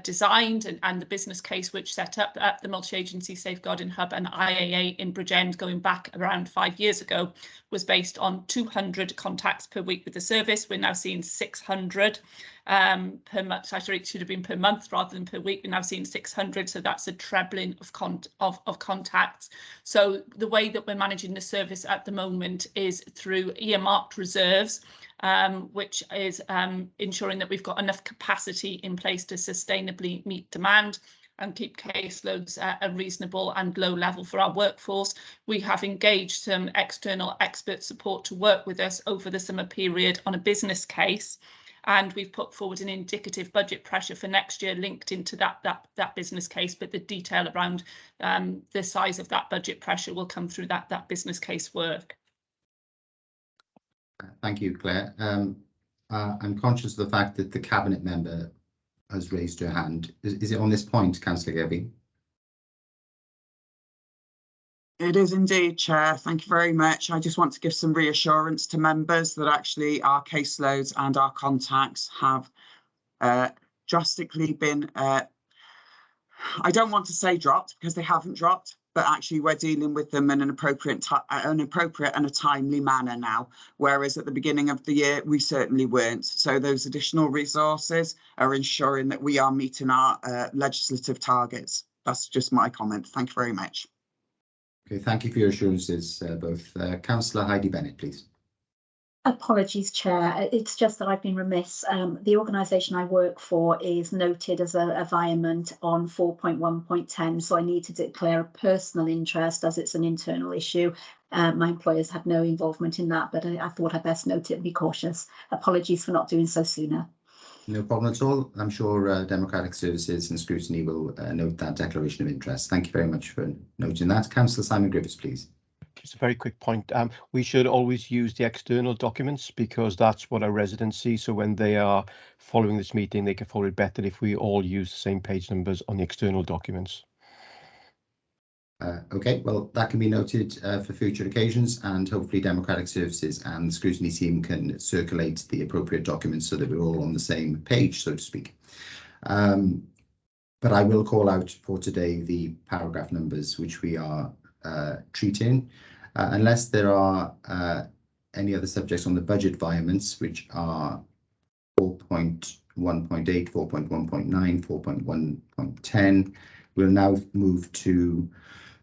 designed and the business case which set up the multi-agency safeguarding hub and IAA in Bridgend going back around 5 years ago was based on 200 contacts per week with the service. We're now seeing 600 per month. Actually, it should have been per month rather than per week. We're now seeing 600, so that's a trebling of contacts. So the way that we're managing the service at the moment is through earmarked reserves, which is ensuring that we've got enough capacity in place to sustainably meet demand and keep caseloads at a reasonable and low level for our workforce. We have engaged some external expert support to work with us over the summer period on a business case, and we've put forward an indicative budget pressure for next year linked into that business case, but the detail around the size of that budget pressure will come through that business case work. Thank you, Claire. I'm conscious of the fact that the Cabinet member has raised her hand. Is it on this point, Councillor Gebbie? It is indeed, Chair. Thank you very much. I just want to give some reassurance to members that actually our caseloads and our contacts have drastically been, I don't want to say dropped because they haven't dropped, but actually we're dealing with them in an appropriate and a timely manner now, whereas at the beginning of the year we certainly weren't. So those additional resources are ensuring that we are meeting our legislative targets. That's just my comment. Thank you very much. Okay, thank you for your assurances, both. Councillor Heidi Bennett, please. Apologies, Chair. It's just that I've been remiss. The organisation I work for is noted as a environment on 4.1.10, so I need to declare a personal interest as it's an internal issue. My employers had no involvement in that, but I thought I'd best note it and be cautious. Apologies for not doing so sooner. No problem at all. I'm sure Democratic Services and Scrutiny will note that declaration of interest. Thank you very much for noting that. Councillor Simon Griffiths, please. Just a very quick point. We should always use the external documents because that's what our residents see. So when they are following this meeting, they can follow it better if we all use the same page numbers on the external documents. Okay, well, that can be noted for future occasions, and hopefully Democratic Services and the Scrutiny team can circulate the appropriate documents so that we're all on the same page, so to speak. But I will call out for today the paragraph numbers which we are treating, unless there are any other subjects on the budget environments, which are 4.1.8, 4.1.9, 4.1.10. We'll now move to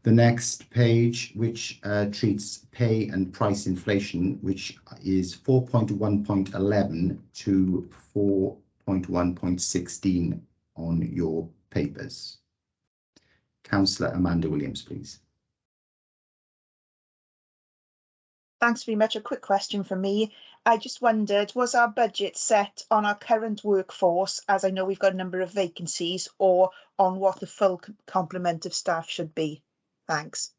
The next page, which treats pay and price inflation, which is 4.1.11 to 4.1.16 on your papers. Councillor Amanda Williams, please. Thanks very much. A quick question from me. I just wondered, was our budget set on our current workforce, as I know we've got a number of vacancies, or on what the full complement of staff should be? Thanks.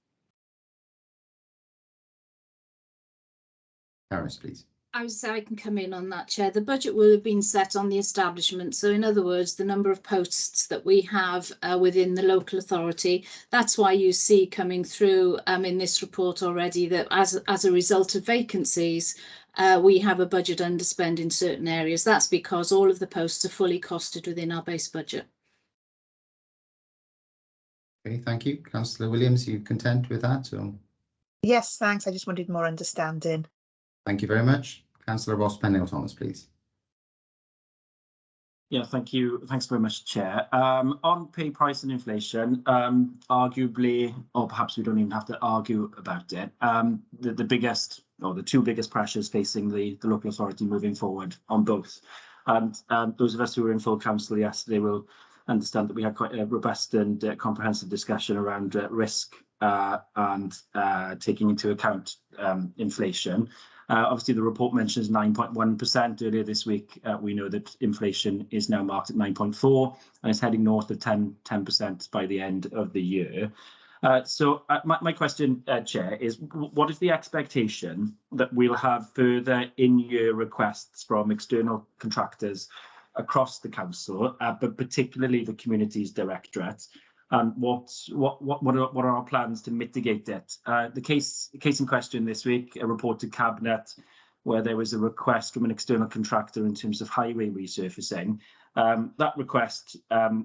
Harris, please. I can come in on that, Chair. The budget will have been set on the establishment. So in other words, the number of posts that we have within the local authority. That's why you see coming through in this report already that as a result of vacancies, we have a budget underspend in certain areas. That's because all of the posts are fully costed within our base budget. Okay, thank you. Councillor Williams, are you content with that? Or? Yes, thanks. I just wanted more understanding. Thank you very much. Councillor Ross Pennell-Thomas, please. Yeah, thank you. Thanks very much, Chair. On pay, price and inflation, arguably, or perhaps we don't even have to argue about it, the biggest, or the two biggest pressures facing the local authority moving forward on both. And those of us who were in full council yesterday will understand that we had quite a robust and comprehensive discussion around risk and taking into account inflation. Obviously, the report mentions 9.1% earlier this week. We know that inflation is now marked at 9.4 and is heading north of 10% by the end of the year. So my question, Chair, is what is the expectation that we'll have further in-year requests from external contractors across the council, but particularly the Communities Directorate? And what are our plans to mitigate it? The case in question this week, a report to Cabinet where there was a request from an external contractor in terms of highway resurfacing. That request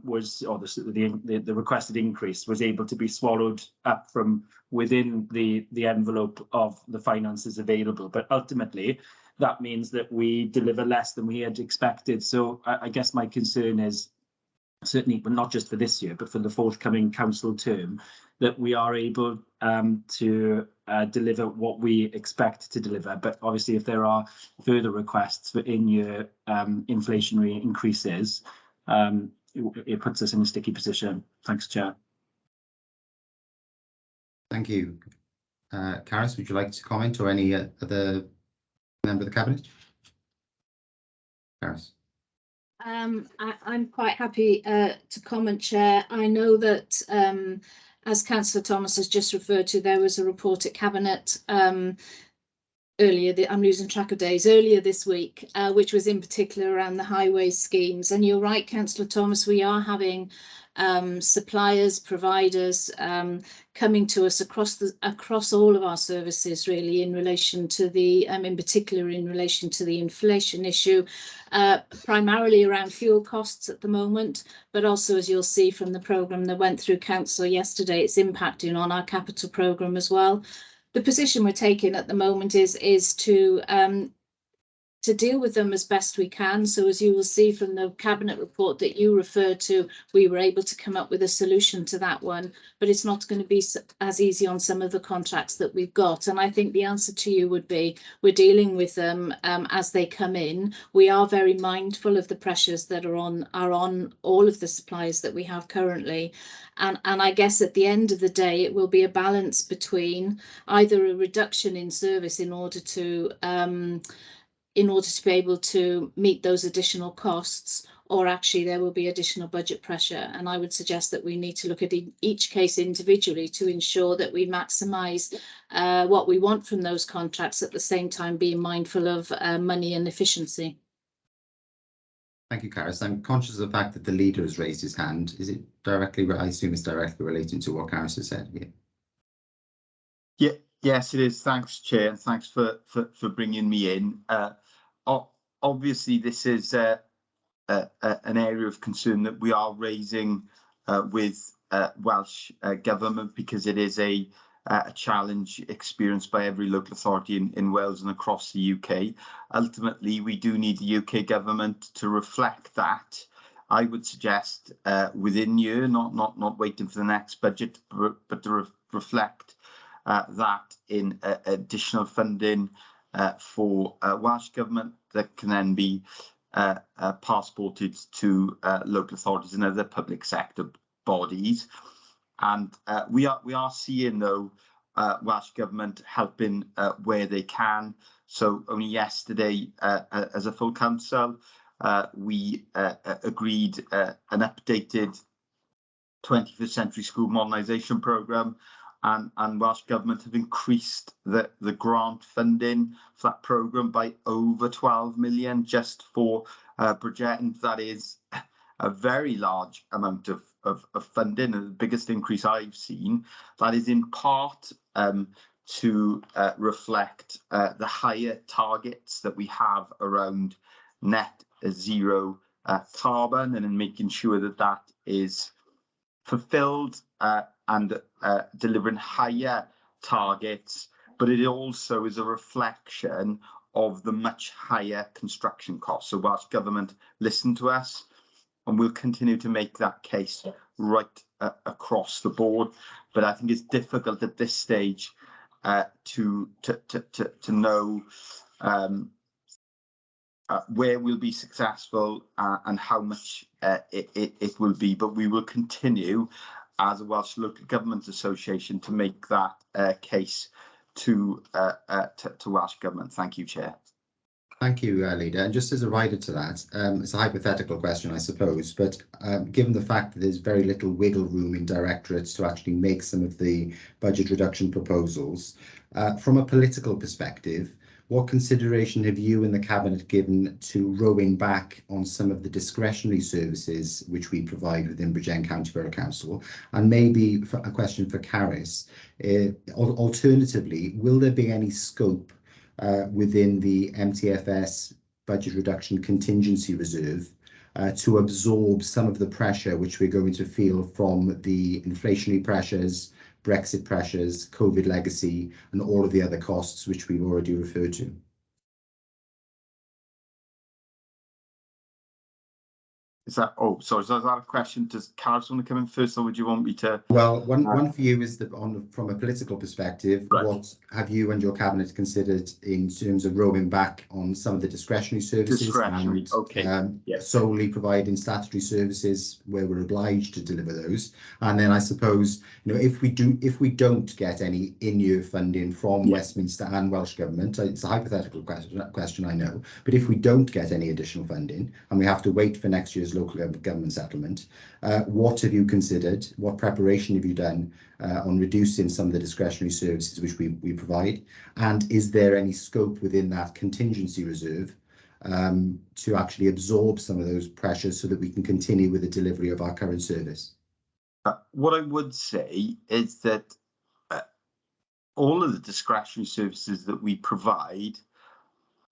was, or the requested increase was able to be swallowed up from within the envelope of the finances available. But ultimately, that means that we deliver less than we had expected. So I guess my concern is, certainly, but not just for this year, but for the forthcoming council term, that we are able to deliver what we expect to deliver. But obviously, if there are further requests for in-year inflationary increases, it puts us in a sticky position. Thanks, Chair. Thank you. Caris, would you like to comment, or any other member of the Cabinet? Caris. I'm quite happy to comment, Chair. I know that, as Councillor Thomas has just referred to, there was a report at Cabinet earlier, I'm losing track of days, earlier this week, which was in particular around the highway schemes. And you're right, Councillor Thomas, we are having suppliers, providers coming to us across all of our services, really, in relation to the, in particular in relation to the inflation issue, primarily around fuel costs at the moment, but also, as you'll see from the programme that went through council yesterday, it's impacting on our capital programme as well. The position we're taking at the moment is to deal with them as best we can. So as you will see from the Cabinet report that you referred to, we were able to come up with a solution to that one, but it's not going to be as easy on some of the contracts that we've got. And I think the answer to you would be, we're dealing with them as they come in. We are very mindful of the pressures that are on all of the suppliers that we have currently. And I guess at the end of the day, it will be a balance between either a reduction in service in order to be able to meet those additional costs, or actually there will be additional budget pressure. And I would suggest that we need to look at each case individually to ensure that we maximise what we want from those contracts, at the same time being mindful of money and efficiency. Thank you, Caris. I'm conscious of the fact that the leader has raised his hand. Is it directly, I assume it's directly relating to what Caris has said here? Yeah, yes, it is. Thanks, Chair, and thanks for bringing me in. Obviously, this is an area of concern that we are raising with Welsh Government, because it is a challenge experienced by every local authority in Wales and across the UK. Ultimately, we do need the UK Government to reflect that. I would suggest within year, not waiting for the next budget, but to reflect that in additional funding for Welsh Government that can then be passported to local authorities and other public sector bodies. And we are seeing, though, Welsh Government helping where they can. So only yesterday, as a full council, we agreed an updated 21st Century School Modernisation Programme, and Welsh Government have increased the grant funding for that programme by over 12 million just for Bridgend. That is a very large amount of funding, and the biggest increase I've seen. That is in part to reflect the higher targets that we have around net zero carbon, and in making sure that that is fulfilled and delivering higher targets, but it also is a reflection of the much higher construction costs. So Welsh Government listened to us, and we'll continue to make that case right across the board. But I think it's difficult at this stage to know where we'll be successful and how much it will be. But we will continue as a Welsh Local Government Association to make that case to Welsh Government. Thank you, Chair. Thank you, Leader. And just as a rider to that, it's a hypothetical question, I suppose, but given the fact that there's very little wiggle room in directorates to actually make some of the budget reduction proposals, from a political perspective, what consideration have you and the Cabinet given to rowing back on some of the discretionary services which we provide within Bridgend County Borough Council? And maybe a question for Caris, alternatively, will there be any scope within the MTFS budget reduction contingency reserve to absorb some of the pressure which we're going to feel from the inflationary pressures, Brexit pressures, COVID legacy, and all of the other costs which we've already referred to? Is that, sorry, is that a question? Does Caris want to come in first, or would you want me to? Well, one for you is that from a political perspective, right. What have you and your Cabinet considered in terms of rowing back on some of the discretionary services? Discretionary, and, okay. Yes. Solely providing statutory services where we're obliged to deliver those. And then I suppose, if we don't get any in-year funding from Westminster and Welsh Government, it's a hypothetical question, I know, but if we don't get any additional funding and we have to wait for next year's local government settlement, what have you considered? What preparation have you done on reducing some of the discretionary services which we provide? And is there any scope within that contingency reserve to actually absorb some of those pressures so that we can continue with the delivery of our current service? What I would say is that all of the discretionary services that we provide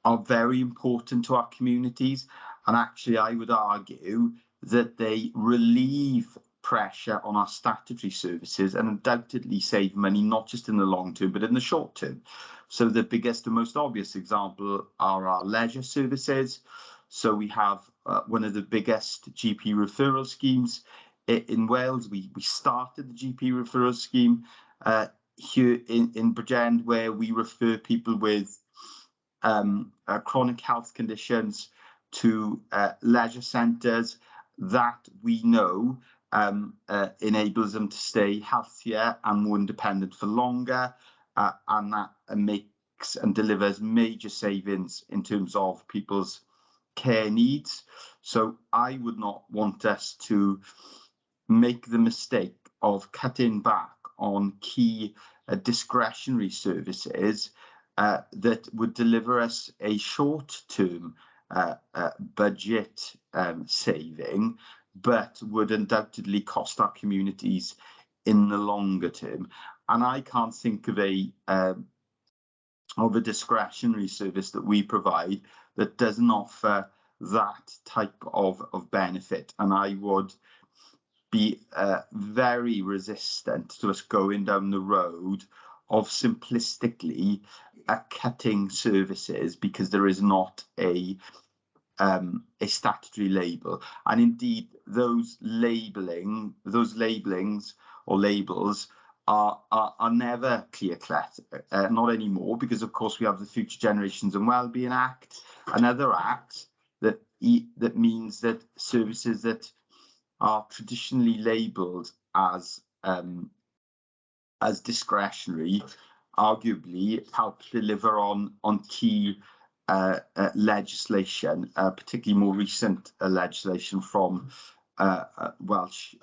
are very important to our communities, and actually I would argue that they relieve pressure on our statutory services and undoubtedly save money, not just in the long term but in the short term. So the biggest and most obvious example are our leisure services. So we have one of the biggest GP referral schemes in Wales. We started the GP referral scheme here in Bridgend, where we refer people with chronic health conditions to leisure centres that we know enables them to stay healthier and more independent for longer, and that makes and delivers major savings in terms of people's care needs. So I would not want us to make the mistake of cutting back on key discretionary services that would deliver us a short-term budget saving, but would undoubtedly cost our communities in the longer term. And I can't think of a discretionary service that we provide that doesn't offer that type of benefit. And I would be very resistant to us going down the road of simplistically cutting services because there is not a statutory label. And indeed, those labelings or labels are never clear-cut, not anymore, because of course we have the Future Generations and Wellbeing Act, another act that means that services that are traditionally labelled as discretionary arguably help deliver on key legislation, particularly more recent legislation from Welsh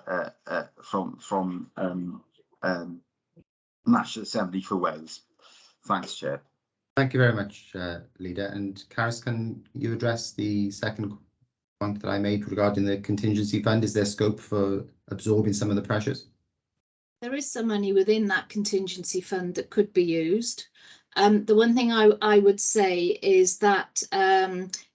from National Assembly for Wales. Thanks, Chair. Thank you very much, Leader. And Caris, can you address the second point that I made regarding the contingency fund? Is there scope for absorbing some of the pressures? There is some money within that contingency fund that could be used. The one thing I would say is that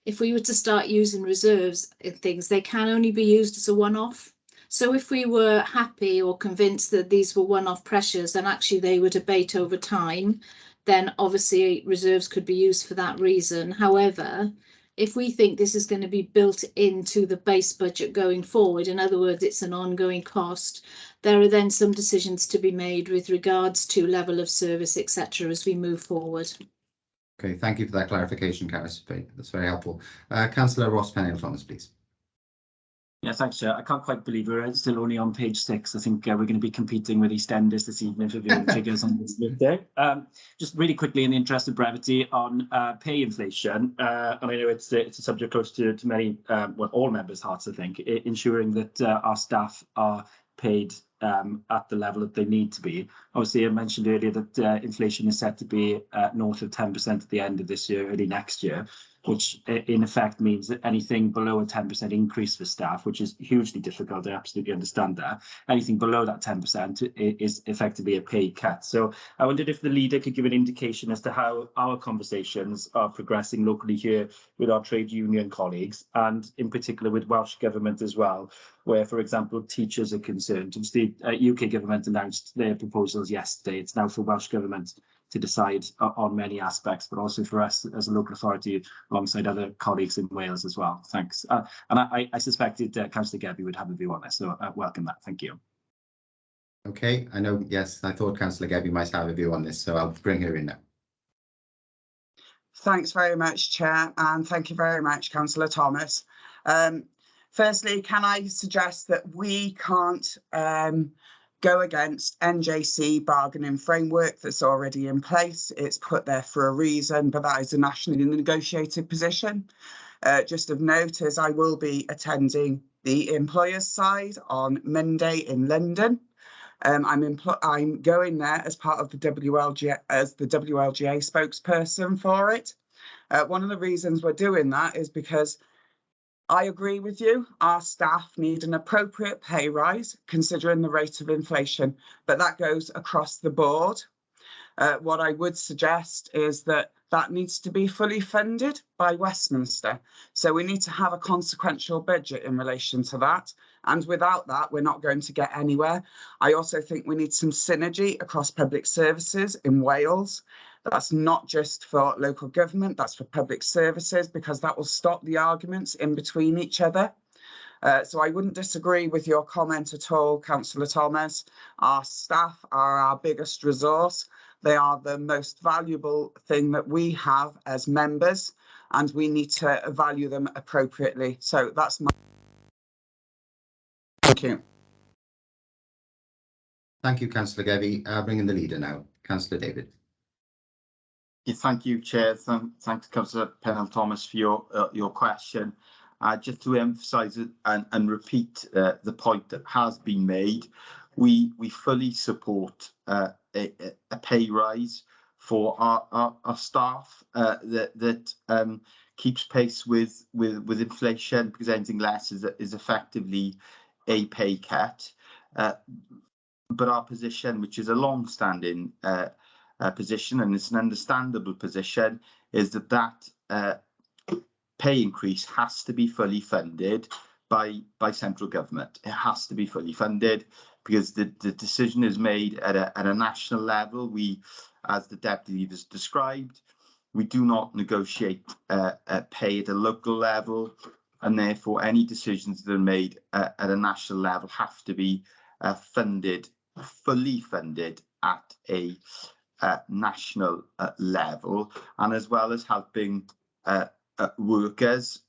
if we were to start using reserves in things, they can only be used as a one-off. So if we were happy or convinced that these were one-off pressures and actually they would abate over time, then obviously reserves could be used for that reason. However, if we think this is going to be built into the base budget going forward, in other words, it's an ongoing cost, there are then some decisions to be made with regards to level of service, etc., as we move forward. Okay, thank you for that clarification, Caris. That's very helpful. Councillor Ross Pennell-Thomas, please. Yeah, thanks, Chair. I can't quite believe we're still only on page 6. I think we're going to be competing with EastEnders this evening for viewing figures on this birthday. Just really quickly, in the interest of brevity, on pay inflation, and I know it's a subject close to many, well, all members' hearts, I think, ensuring that our staff are paid at the level that they need to be. Obviously, I mentioned earlier that inflation is set to be north of 10% at the end of this year, early next year, which in effect means that anything below a 10% increase for staff, which is hugely difficult, I absolutely understand that, anything below that 10% is effectively a pay cut. So I wondered if the leader could give an indication as to how our conversations are progressing locally here with our trade union colleagues, and in particular with Welsh Government as well, where, for example, teachers are concerned. The UK Government announced their proposals yesterday. It's now for Welsh Government to decide on many aspects, but also for us as a local authority alongside other colleagues in Wales as well. Thanks. And I suspected Councillor Gebbie would have a view on this, so welcome that. Thank you. Okay, I know, yes, I thought Councillor Gebbie might have a view on this, so I'll bring her in now. Thanks very much, Chair, and thank you very much, Councillor Thomas. Firstly, can I suggest that we can't go against NJC bargaining framework that's already in place? It's put there for a reason, but that is a nationally negotiated position. Just of note, as I will be attending the employers' side on Monday in London. I'm going there as part of the WLGA, as the WLGA spokesperson for it. One of the reasons we're doing that is because I agree with you, our staff need an appropriate pay rise considering the rate of inflation, but that goes across the board. What I would suggest is that needs to be fully funded by Westminster. So we need to have a consequential budget in relation to that. And without that, we're not going to get anywhere. I also think we need some synergy across public services in Wales. That's not just for local government, that's for public services, because that will stop the arguments in between each other. So I wouldn't disagree with your comment at all, Councillor Thomas. Our staff are our biggest resource. They are the most valuable thing that we have as members, and we need to value them appropriately. So that's my... Thank you. Thank you, Councillor Gebbie. Bring in the leader now, Councillor David. Yeah, thank you, Chair. Thanks, Councillor Pennell-Thomas, for your question. Just to emphasise and repeat the point that has been made, we fully support a pay rise for our staff that keeps pace with inflation, because anything less is effectively a pay cut. But our position, which is a long-standing position, and it's an understandable position, is that pay increase has to be fully funded by central government. It has to be fully funded because the decision is made at a national level. We, as the deputy leaders described, we do not negotiate pay at a local level, and therefore any decisions that are made at a national level have to be funded fully funded at a national level, and as well as helping workers,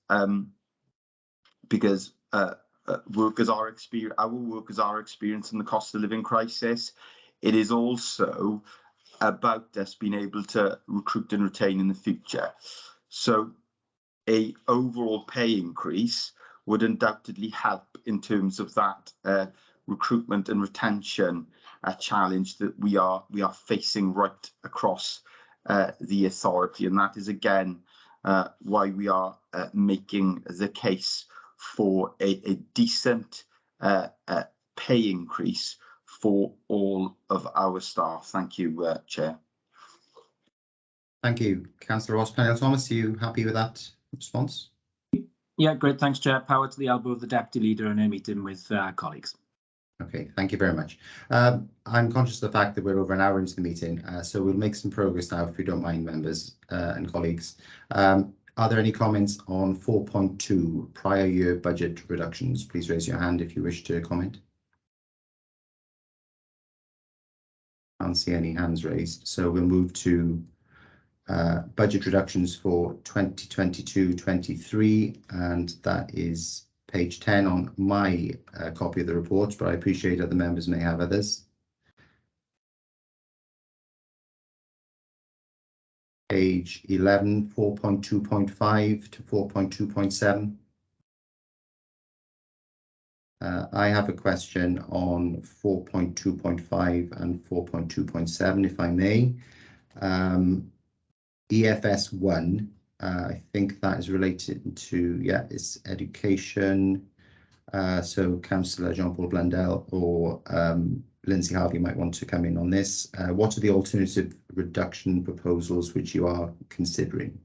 because our workers are experiencing the cost of living crisis. It is also about us being able to recruit and retain in the future. So a overall pay increase would undoubtedly help in terms of that recruitment and retention challenge that we are facing right across the authority, and that is again why we are making the case for a decent pay increase for all of our staff. Thank you, Chair. Thank you. Councillor Ross Pennell-Thomas, are you happy with that response? Yeah, great. Thanks, Chair. Power to the elbow of the Deputy Leader in a meeting with colleagues. Okay, thank you very much. I'm conscious of the fact that we're over an hour into the meeting, so we'll make some progress now, if you don't mind, members and colleagues. Are there any comments on 4.2 prior year budget reductions? Please raise your hand if you wish to comment. I can't see any hands raised, so we'll move to budget reductions for 2022-23, and that is page 10 on my copy of the report, but I appreciate other members may have others. Page 11, 4.2.5 to 4.2.7. I have a question on 4.2.5 and 4.2.7, if I may. EFS 1, I think that is related to, yeah, it's education. So Councillor John Paul Blundell or Lindsay Harvey might want to come in on this. What are the alternative reduction proposals which you are considering?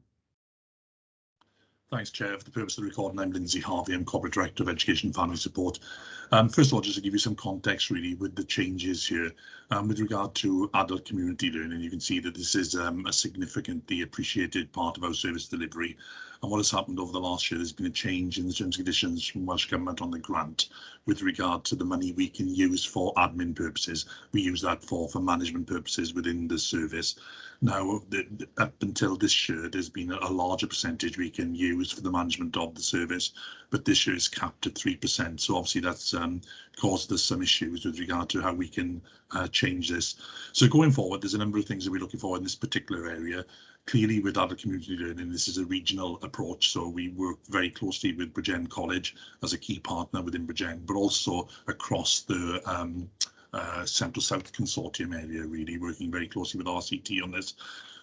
Thanks, Chair. For the purpose of the recording, I'm Lindsay Harvey. I'm Corporate Director of Education and Family Support. First of all, just to give you some context really with the changes here with regard to adult community learning, you can see that this is a significantly appreciated part of our service delivery. And what has happened over the last year, there's been a change in the terms and conditions from Welsh Government on the grant with regard to the money we can use for admin purposes. We use that for management purposes within the service. Now, up until this year, there's been a larger percentage we can use for the management of the service, but this year is capped at 3%. So obviously that's caused us some issues with regard to how we can change this. So going forward, there's a number of things that we're looking for in this particular area. Clearly, with adult community learning, this is a regional approach, so we work very closely with Bridgend College as a key partner within Bridgend, but also across the Central South Consortium area, really working very closely with RCT on this.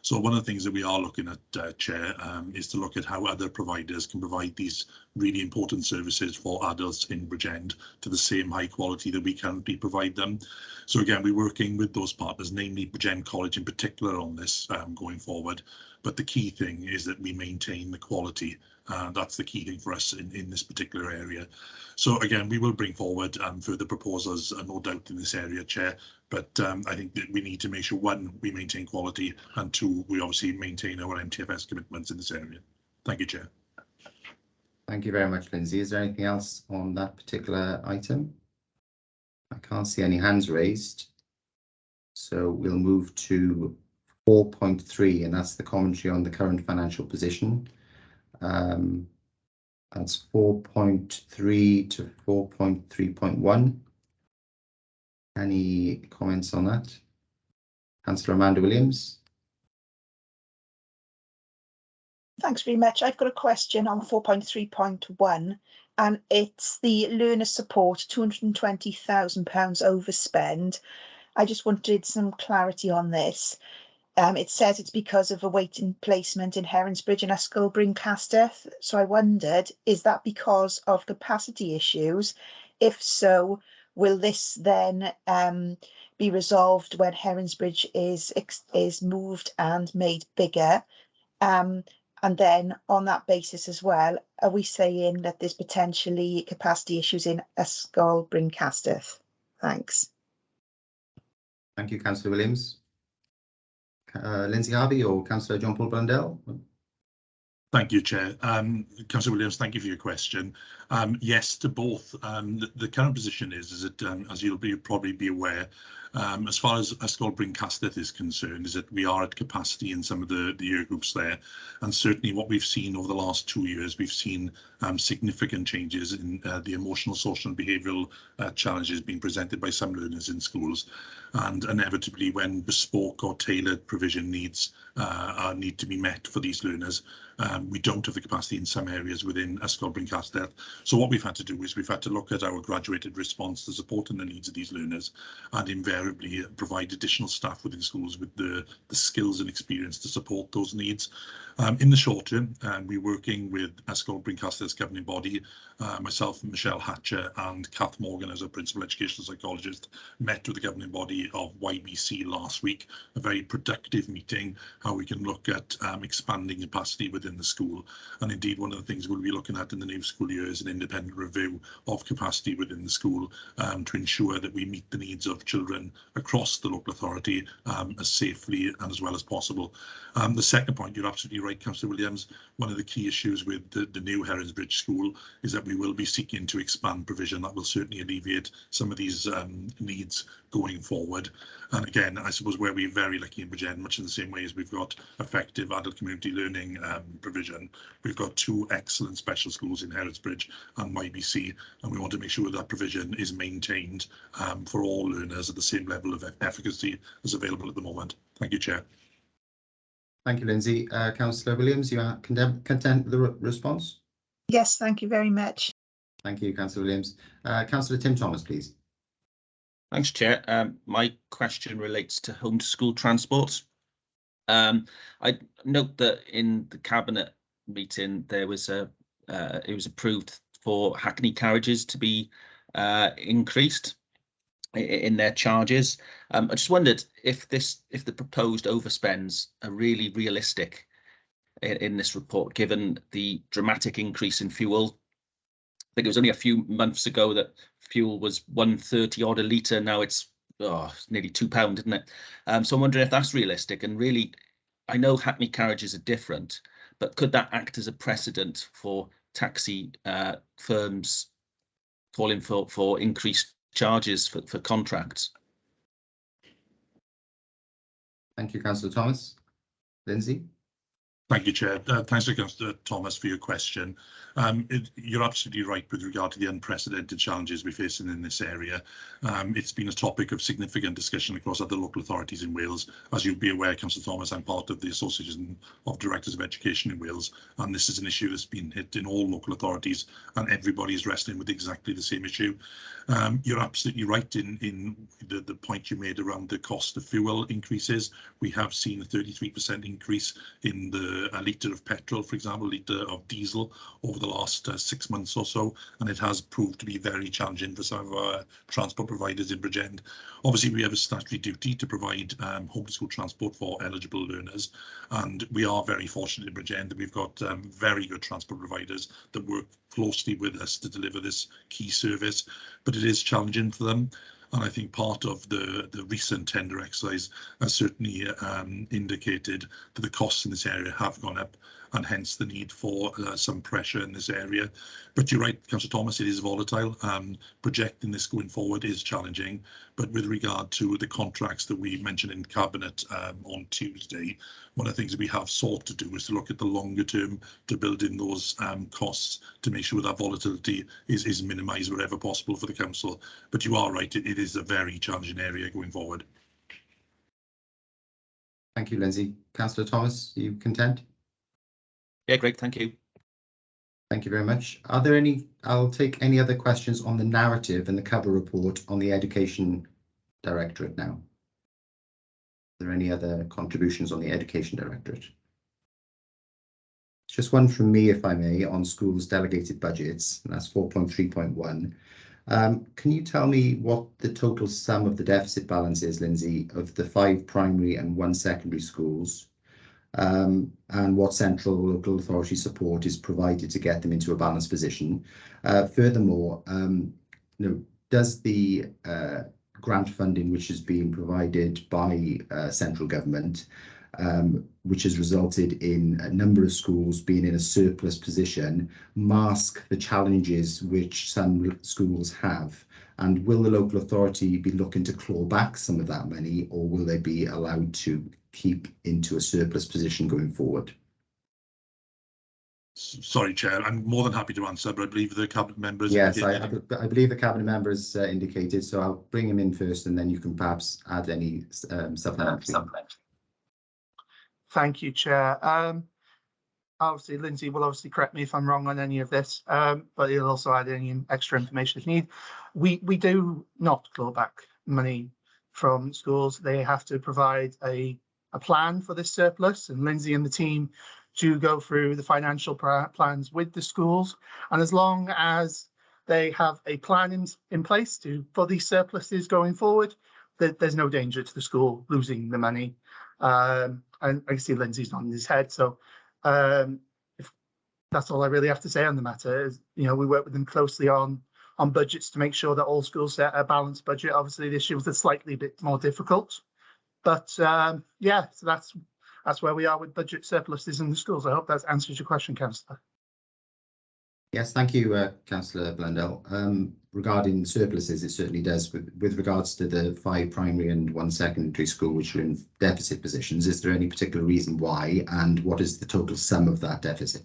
So one of the things that we are looking at, Chair, is to look at how other providers can provide these really important services for adults in Bridgend to the same high quality that we currently provide them. So again, we're working with those partners, namely Bridgend College in particular on this going forward. But the key thing is that we maintain the quality. That's the key thing for us in this particular area. So again, we will bring forward further proposals, no doubt, in this area, Chair. But I think that we need to make sure, one, we maintain quality, and two, we obviously maintain our MTFS commitments in this area. Thank you, Chair. Thank you very much, Lindsay. Is there anything else on that particular item? I can't see any hands raised. So we'll move to 4.3, and that's the commentary on the current financial position. That's 4.3 to 4.3.1. Any comments on that? Councillor Amanda Williams. Thanks very much. I've got a question on 4.3.1, and it's the learner support, £220,000 overspend. I just wanted some clarity on this. It says it's because of a waiting placement in Heronsbridge and Ysgol Bryn Castell. So I wondered, is that because of capacity issues? If so, will this then be resolved when Heronsbridge is moved and made bigger? And then on that basis as well, are we saying that there's potentially capacity issues in Ysgol Bryn Castell? Thanks. Thank you, Councillor Williams. Lindsay Harvey or Councillor John Paul Blundell? Thank you, Chair. Councillor Williams, thank you for your question. Yes, to both. The current position is that, as you'll probably be aware, as far as Ysgol Bryn Castell is concerned, is that we are at capacity in some of the year groups there. And certainly what we've seen over the last 2 years, we've seen significant changes in the emotional, social and behavioural challenges being presented by some learners in schools. And inevitably, when bespoke or tailored provision needs need to be met for these learners, we don't have the capacity in some areas within Ysgol Bryn Castell. So what we've had to do is we've had to look at our graduated response to supporting the needs of these learners, and invariably provide additional staff within schools with the skills and experience to support those needs. In the short term, we're working with Ysgol Bryn Castell's governing body. Myself, Michelle Hatcher and Kath Morgan as a principal educational psychologist met with the governing body of YBC last week. A very productive meeting, how we can look at expanding capacity within the school. And indeed, one of the things we'll be looking at in the new school year is an independent review of capacity within the school to ensure that we meet the needs of children across the local authority as safely and as well as possible. The second point, you're absolutely right, Councillor Williams. One of the key issues with the new Heronsbridge school is that we will be seeking to expand provision that will certainly alleviate some of these needs going forward. And again, I suppose where we're very lucky in Bridgend, much in the same way as we've got effective adult community learning provision, we've got 2 excellent special schools in Heronsbridge and YBC, and we want to make sure that provision is maintained for all learners at the same level of efficacy as available at the moment. Thank you, Chair. Thank you, Lindsay. Councillor Williams, you are content with the response? Yes, thank you very much. Thank you, Councillor Williams. Councillor Tim Thomas, please. Thanks, Chair. My question relates to home to school transport. I note that in the cabinet meeting there was it was approved for Hackney carriages to be increased in their charges. I just wondered if the proposed overspends are really realistic in this report, given the dramatic increase in fuel. I think it was only a few months ago that fuel was 1.30 odd a litre. Now it's nearly £2, isn't it? So I'm wondering if that's realistic. And really, I know Hackney carriages are different, but could that act as a precedent for taxi firms calling for increased charges for contracts? Thank you, Councillor Thomas. Lindsay? Thank you, Chair. Thanks to Councillor Thomas for your question. You're absolutely right with regard to the unprecedented challenges we're facing in this area. It's been a topic of significant discussion across other local authorities in Wales. As you'll be aware, Councillor Thomas, I'm part of the Association of Directors of Education in Wales, and this is an issue that's been hit in all local authorities, and everybody is wrestling with exactly the same issue. You're absolutely right in the point you made around the cost of fuel increases. We have seen a 33% increase in a litre of petrol, for example, a litre of diesel over the last 6 months or so, and it has proved to be very challenging for some of our transport providers in Bridgend. Obviously, we have a statutory duty to provide home to school transport for eligible learners, and we are very fortunate in Bridgend that we've got very good transport providers that work closely with us to deliver this key service, but it is challenging for them. And I think part of the recent tender exercise has certainly indicated that the costs in this area have gone up, and hence the need for some pressure in this area. But you're right, Councillor Thomas, it is volatile. Projecting this going forward is challenging, but with regard to the contracts that we mentioned in Cabinet on Tuesday, one of the things that we have sought to do is to look at the longer term to build in those costs to make sure that volatility is minimised wherever possible for the council. But you are right, it is a very challenging area going forward. Thank you, Lindsay. Councillor Thomas, are you content? Yeah, great, thank you. Thank you very much. Are there any, I'll take any other questions on the narrative and the cover report on the Education Directorate now. Are there any other contributions on the Education Directorate? Just one from me, if I may, on schools' delegated budgets, and that's 4.3.1. Can you tell me what the total sum of the deficit balance is, Lindsay, of the 5 primary and 1 secondary schools, and what central local authority support is provided to get them into a balanced position? Furthermore, does the grant funding which is being provided by central government which has resulted in a number of schools being in a surplus position, mask the challenges which some schools have? And will the local authority be looking to claw back some of that money, or will they be allowed to keep into a surplus position going forward? Sorry, Chair, I'm more than happy to answer, but I believe the Cabinet members. Yes, I believe the Cabinet members indicated, so I'll bring him in first and then you can perhaps add any supplementary. Thank you, Chair. Obviously, Lindsay will obviously correct me if I'm wrong on any of this, but he'll also add any extra information if need. We do not claw back money from schools. They have to provide a plan for this surplus, and Lindsay and the team do go through the financial plans with the schools. And as long as they have a plan in place for these surpluses going forward, there's no danger to the school losing the money. And I see Lindsay's nodding his head, so if that's all I really have to say on the matter. Is, you know, we work with them closely on budgets to make sure that all schools set a balanced budget. Obviously, this year was a slightly bit more difficult, but yeah, so that's where we are with budget surpluses in the schools. I hope that answers your question, Councillor. Yes, thank you, Councillor Blundell. Regarding surpluses, it certainly does. With regards to the 5 primary and 1 secondary school which are in deficit positions, is there any particular reason why, and what is the total sum of that deficit?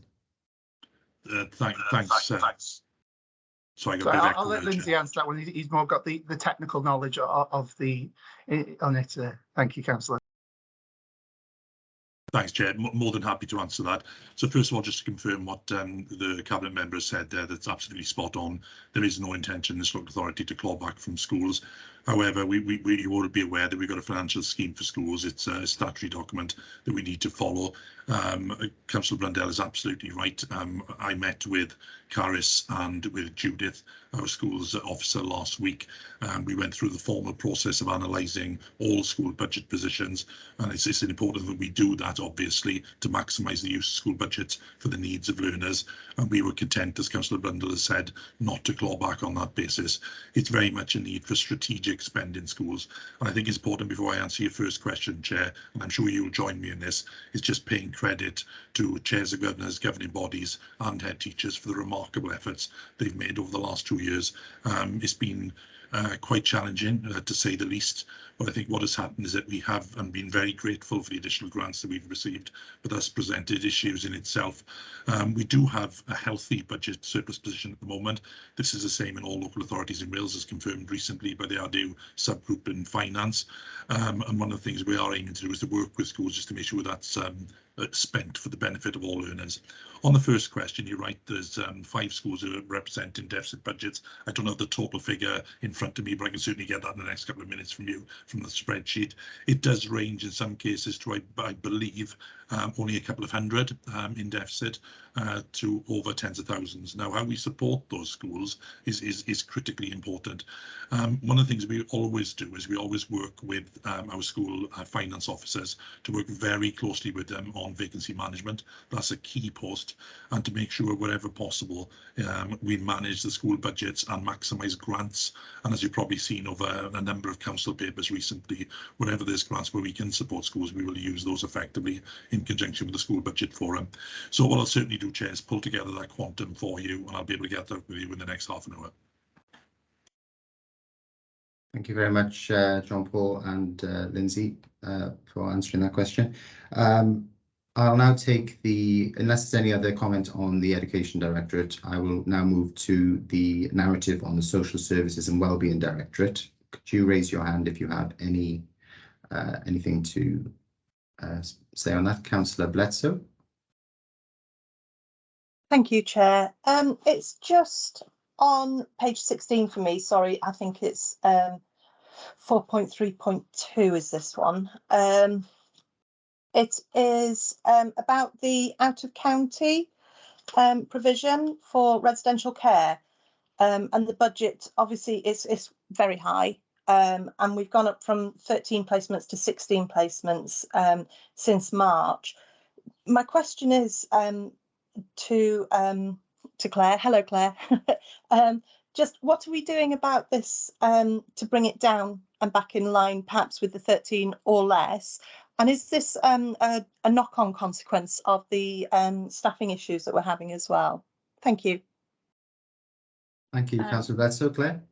Thanks. So I'll let Lindsay answer that one. He's more got the technical knowledge of on it. Thank you, Councillor. Thanks, Chair. More than happy to answer that. So first of all, just to confirm what the Cabinet member said there, that's absolutely spot on. There is no intention in this local authority to claw back from schools. However, you ought to be aware that we've got a financial scheme for schools. It's a statutory document that we need to follow. Councillor Blundell is absolutely right. I met with Caris and with Judith, our schools officer, last week. We went through the formal process of analysing all school budget positions, and it's important that we do that, obviously, to maximise the use of school budgets for the needs of learners. And we were content, as Councillor Blundell has said, not to claw back on that basis. It's very much a need for strategic spend in schools. And I think it's important, before I answer your first question, Chair, and I'm sure you'll join me in this, is just paying credit to chairs of governors, governing bodies and head teachers for the remarkable efforts they've made over the last 2 years. It's been quite challenging, to say the least, but I think what has happened is that we have been very grateful for the additional grants that we've received, but that's presented issues in itself. We do have a healthy budget surplus position at the moment. This is the same in all local authorities in Wales, as confirmed recently by the RDU subgroup in finance. And one of the things we are aiming to do is to work with schools just to make sure that's spent for the benefit of all learners. On the first question, you're right, there's 5 schools who are representing deficit budgets. I don't have the total figure in front of me, but I can certainly get that in the next couple of minutes from you, from the spreadsheet. It does range in some cases to, I believe, only a couple of hundred in deficit to over tens of thousands. Now, how we support those schools is critically important. One of the things we always do is we always work with our school finance officers to work very closely with them on vacancy management. That's a key post, and to make sure wherever possible we manage the school budgets and maximise grants. And as you've probably seen over a number of council papers recently, wherever there's grants where we can support schools, we will use those effectively in conjunction with the school budget forum. So what I'll certainly do, Chair, is pull together that quantum for you, and I'll be able to get that with you in the next half an hour. Thank you very much, John Paul and Lindsay, for answering that question. I'll now take unless there's any other comment on the Education Directorate, I will now move to the narrative on the Social Services and Wellbeing Directorate. Could you raise your hand if you have anything to say on that? Councillor Bledsoe. Thank you, Chair. It's just on page 16 for me. Sorry, I think it's 4.3.2 is this one. It is about the out-of-county provision for residential care, and the budget obviously is very high, and we've gone up from 13 placements to 16 placements since March. My question is to Claire. Hello, Claire. Just what are we doing about this to bring it down and back in line, perhaps with the 13 or less? And is this a knock-on consequence of the staffing issues that we're having as well? Thank you. Thank you, Councillor Bledsoe. Claire?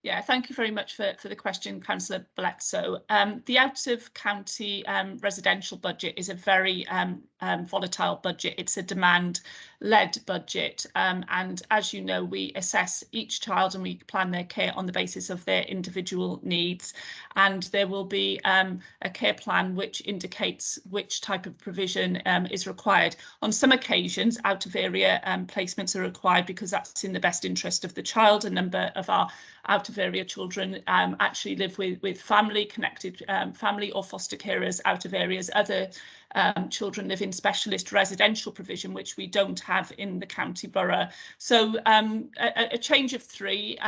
Yeah, thank you very much for the question, Councillor Bledsoe. The out-of-county residential budget is a very volatile budget. It's a demand-led budget. And as you know, we assess each child and we plan their care on the basis of their individual needs. And there will be a care plan which indicates which type of provision is required. On some occasions, out-of-area placements are required because that's in the best interest of the child. A number of our out-of-area children actually live with family, connected family or foster carers out of areas. Other children live in specialist residential provision, which we don't have in the county borough. So a change of 3,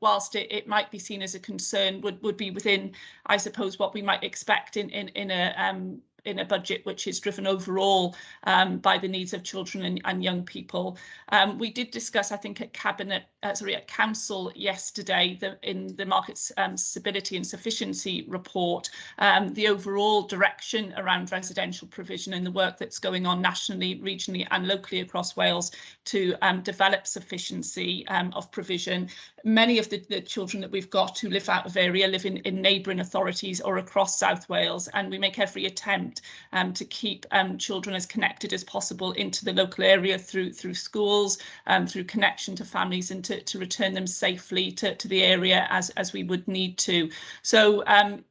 whilst it might be seen as a concern, would be within, I suppose, what we might expect in a budget which is driven overall by the needs of children and young people. We did discuss, I think, at Council yesterday, in the Markets Stability and Sufficiency report, the overall direction around residential provision and the work that's going on nationally, regionally and locally across Wales to develop sufficiency of provision. Many of the children that we've got who live out of area live in neighbouring authorities or across South Wales, and we make every attempt to keep children as connected as possible into the local area through schools, through connection to families, and to return them safely to the area as we would need to. So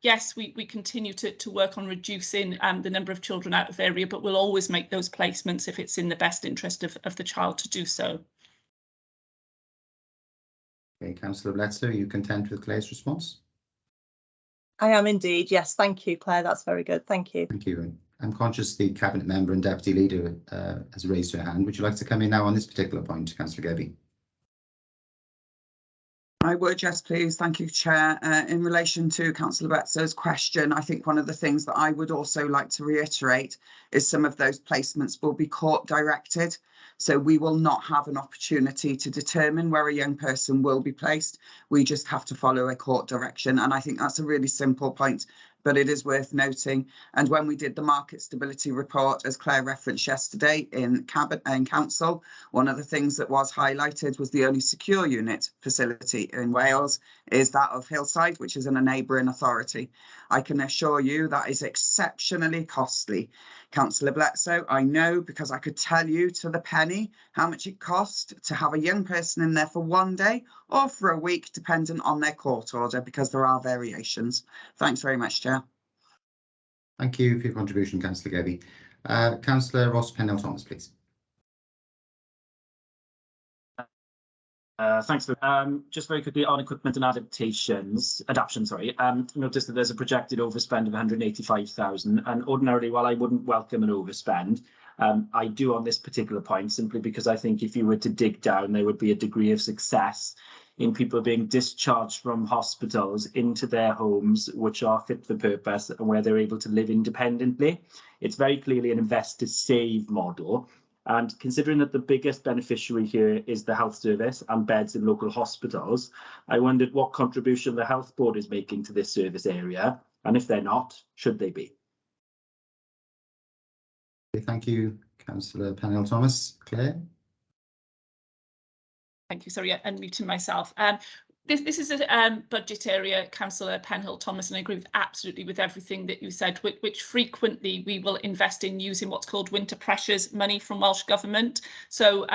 yes, we continue to work on reducing the number of children out of area, but we'll always make those placements if it's in the best interest of the child to do so. Okay, Councillor Bledsoe, are you content with Claire's response? I am indeed, yes. Thank you, Claire. That's very good. Thank you. Thank you. I'm conscious the Cabinet Member and Deputy Leader has raised her hand. Would you like to come in now on this particular point, Councillor Gebbie? I would, yes, please. Thank you, Chair. In relation to Councillor Bledsoe's question, I think one of the things that I would also like to reiterate is some of those placements will be court directed. So we will not have an opportunity to determine where a young person will be placed. We just have to follow a court direction. And I think that's a really simple point, but it is worth noting. And when we did the market stability report, as Claire referenced yesterday in Cabinet and Council, one of the things that was highlighted was the only secure unit facility in Wales is that of Hillside, which is in a neighbouring authority. I can assure you that is exceptionally costly. Councillor Bledsoe, I know because I could tell you to the penny how much it cost to have a young person in there for 1 day or for a week, dependent on their court order, because there are variations. Thanks very much, Chair. Thank you for your contribution, Councillor Gebbie. Councillor Ross Pennell-Thomas, please. Thanks for just very quickly on equipment and adaptation, sorry. Notice that there's a projected overspend of 185,000, and ordinarily, while I wouldn't welcome an overspend, I do on this particular point, simply because I think if you were to dig down, there would be a degree of success in people being discharged from hospitals into their homes, which are fit for purpose and where they're able to live independently. It's very clearly an invest to save model. And considering that the biggest beneficiary here is the health service and beds in local hospitals, I wondered what contribution the Health Board is making to this service area, and if they're not, should they be? Thank you, Councillor Pennell-Thomas. Claire? Thank you. Sorry, unmuting myself. This is a budget area, Councillor Penhill-Thomas, and I agree absolutely with everything that you said, which frequently we will invest in using what's called winter pressures money from Welsh Government. So